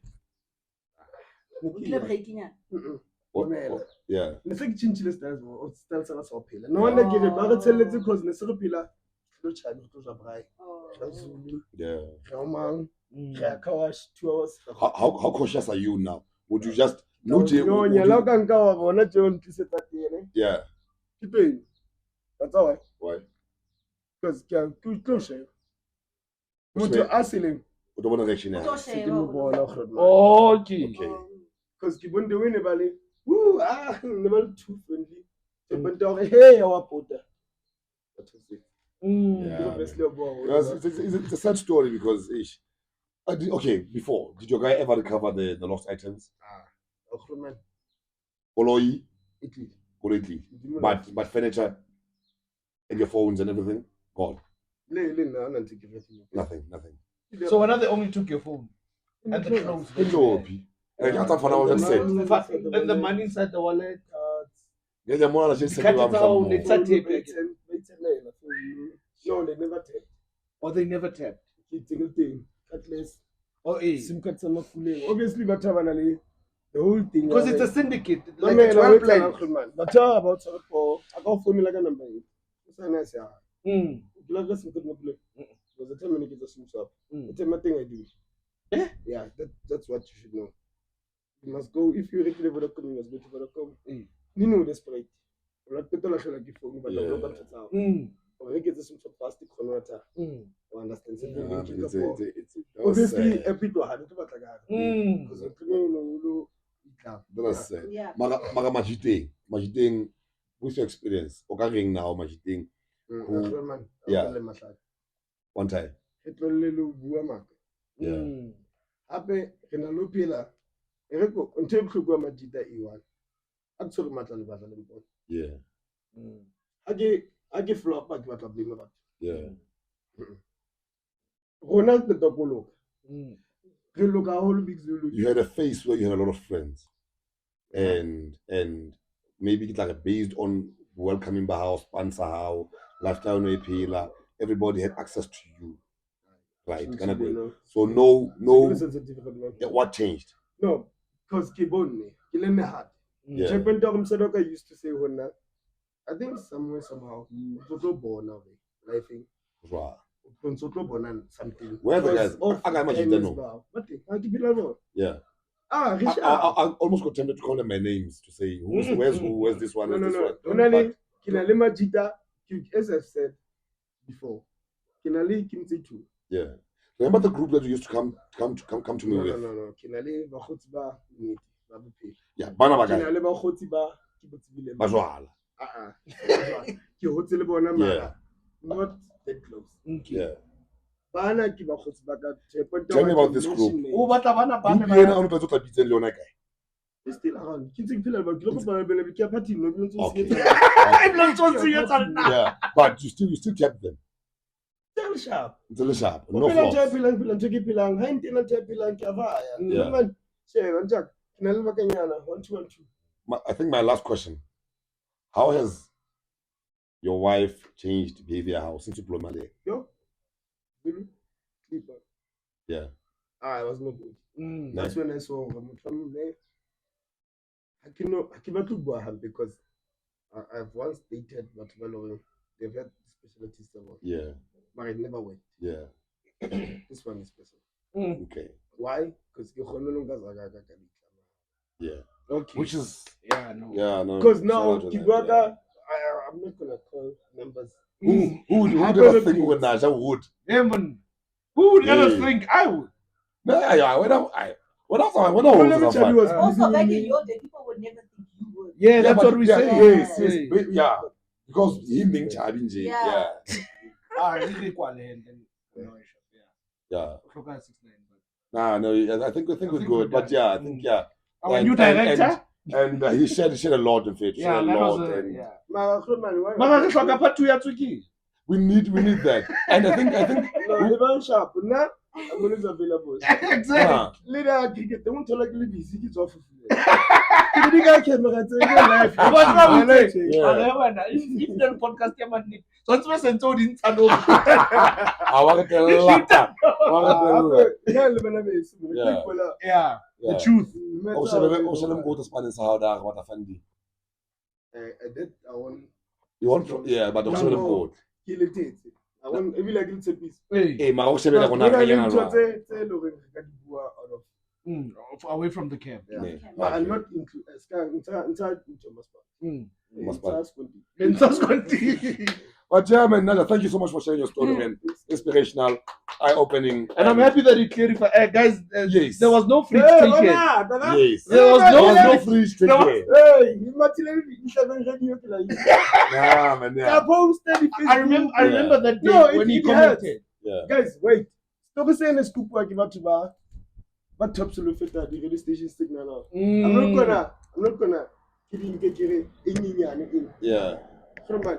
Yeah. Ne se ke tshintshile styles mo style sa sa phela. No wonder ke re ba re tshelletse because ne se re phela lo tshaba go tlosa braai. Yeah. Romang. Yeah, kawash 2 hours. How cautious are you now? Would you just No, nyala ka nka wa bona John tlisetsa tene. Yeah. Ke that's all. Why? Because can too close. Motho a seleng. O don't want to reaction. Okay. Because ke bonde we ne ba le woo ne ba le too friendly. Ke bonde hore hey wa pota. What is it? Yeah. It's a sad story because okay, before did your guy ever recover the lost items? Oloi, Italy. But furniture and your phones and everything gone. Nothing. So when they only took your phone and the clothes. And the money inside the wallet. No, they never tapped. Or they never tapped. SIM card obviously the whole thing. Because it's a syndicate. Like a 12 plan. But about I got phone like a number. It's a nice was the time when you get the SIM swap. It's a thing I do. Yeah, that's what you should know. You must go if you regular Vodacom, you must go to Vodacom. You know the sprite. Like people like you phone, but I'm not or you get the SIM swap plastic converter. Understand? Obviously, a bit hard to back because Maga Majiting, what's your experience? Ogaring now, Majiting. Yeah. One time. Yeah. Ape kenalo pila ereko ntse bhloko majita e1 a tsore matla le batla le mpona. Yeah. Ake flop ba ke batla blame batho. Yeah. Rona ke tokoloka. Re loka whole big Zulu. You had a face where you had a lot of friends. And maybe it's like based on welcoming Bahao, sponsor how, lifestyle no pila, everybody had access to you. Right, so no. What changed? No, because Kibone, Kileme had. Chapin Dom Sadoka used to say, I think somehow, Toto born now, I think. Wow. Toto born something. Where the guys? I got much know. Yeah. Richard. I almost got tempted to call them my names to say, where's this one? No. Kinalema Jita, as I've said before. Kinali Kimti too. Yeah. Remember the group that you used to come to me with? No. Kinali Bakhotba need. Yeah, Bana Kinali Bakhotba Kibutibile. Bajwala. Ki hotel bona mara. Not that close. Yeah. Bana ki Bakhotba ka. Tell me about this group. It's still around. Yeah, but you still kept them. Still sharp. Still sharp. No flaws. I think my last question. How has your wife changed behavior house since you blew my day? Yeah. I was no good. That's when I saw I cannot because I've once dated but they've had specialties about. Yeah. But it never went. Yeah. This one is special. Okay. Why? Because yeah. Okay. Which is no. Yeah, no. Because now Kibwaga, I'm not gonna call numbers. Who would ever think when Naja would? Who would ever think I would? Also, back in your day, people would never think you would. Yeah, that's what we say. Yes. Yeah. Because him being Chabin. Yeah. Yeah. No, I think we're good. But yeah, I think Our new director. And he shared a lot of it. Yeah, that was We need that. And I think no, sharp. Now I'm always available. Exactly. Later, they won't tell like busy. It's off. camera tse live. What's wrong with it? Yeah. If the podcast ya man ni. Sonst we sentse o di ntsha no. Wa re tella. Yeah, le bana beso. Yeah. The truth. O shele mo go Spanish how da ga batla fandi. I did. I want. You want yeah, but o shele mo. Ke le tetse. I want e bile ke le tshepisa. Eh, ma o shebela gona ga yana Tse lwa. tse lo re ka di bua out of. Away from the camp. Yeah. But I'm not into inside Thomas. But yeah, man, Naja, thank you so much for sharing your story, man. Inspirational, eye-opening. And I'm happy that you clarified. Guys, Yes. there was no free take here. Yes. There was no free straight away. Hey, you materially Yeah, man, yeah. I remember that day when he commented. Yeah. Guys, wait. Stop saying a scoop like about but top solo fit that the radio station signal. I'm not gonna kidding get in. Yeah. From man,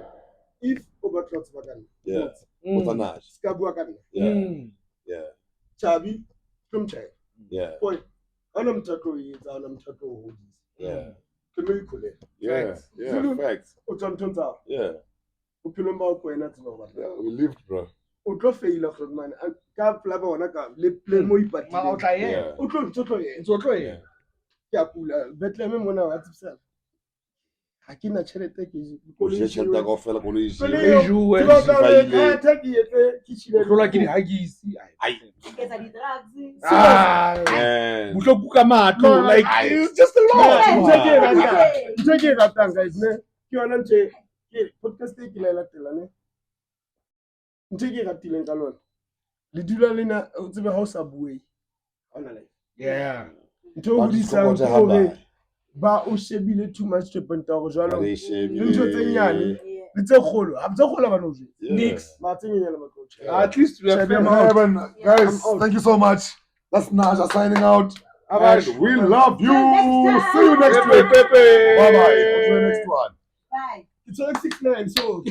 if overclocks wagan. Yeah. What's a Nash? Skabuakan. Yeah. Yeah. Chabi from Chai. Yeah. Boy, Anam Tato is Anam Tato hoodies. Yeah. Kule. Yeah. Yeah. Zulu. Facts. Otantonta. Yeah. Upilomba ko ena tsino ba. Yeah. We lived, bro. O tlo faila from man. Ka plaba ona ka le play mo ipatile. Ma o tla ye. Yeah. O tlo ntotlo ye. Ntotlo ye. Ke a kula. Betleme mona wa tsipsa. Ha ke na tšhelete ke O je chanta go fela go le isi. Le joue. Ke batla le ka ke etse ke tšhile. Tlola ke di hagisi. Ai. Get the drugs. Ah. Man. Butlo kuka matlo No, like I- it's just a lot. Ntse ke ratang guys ne. Ke yona ntse ke podcast e ke la latela ne. Ntse ke ratileng ka lona. Le dula lena o tsebe ha o sa buwe. Ona le. Yeah. Ntho o di sang gore ba o shebile too much to penta go jalo. Re Le shebile. ntho tse nyane le tse kgolo. Ha tse kgolo ba no je. Yeah. Nix. Ma tse nyane ba tlo. At least we have Check them friends. out. Guys, I'm out. thank you so much. That's Naja signing out. Abash. And we love you. Till next time. See you next Pepe, week. Pepe. Bye bye. Until the next one. Bye. It's like 6'9", so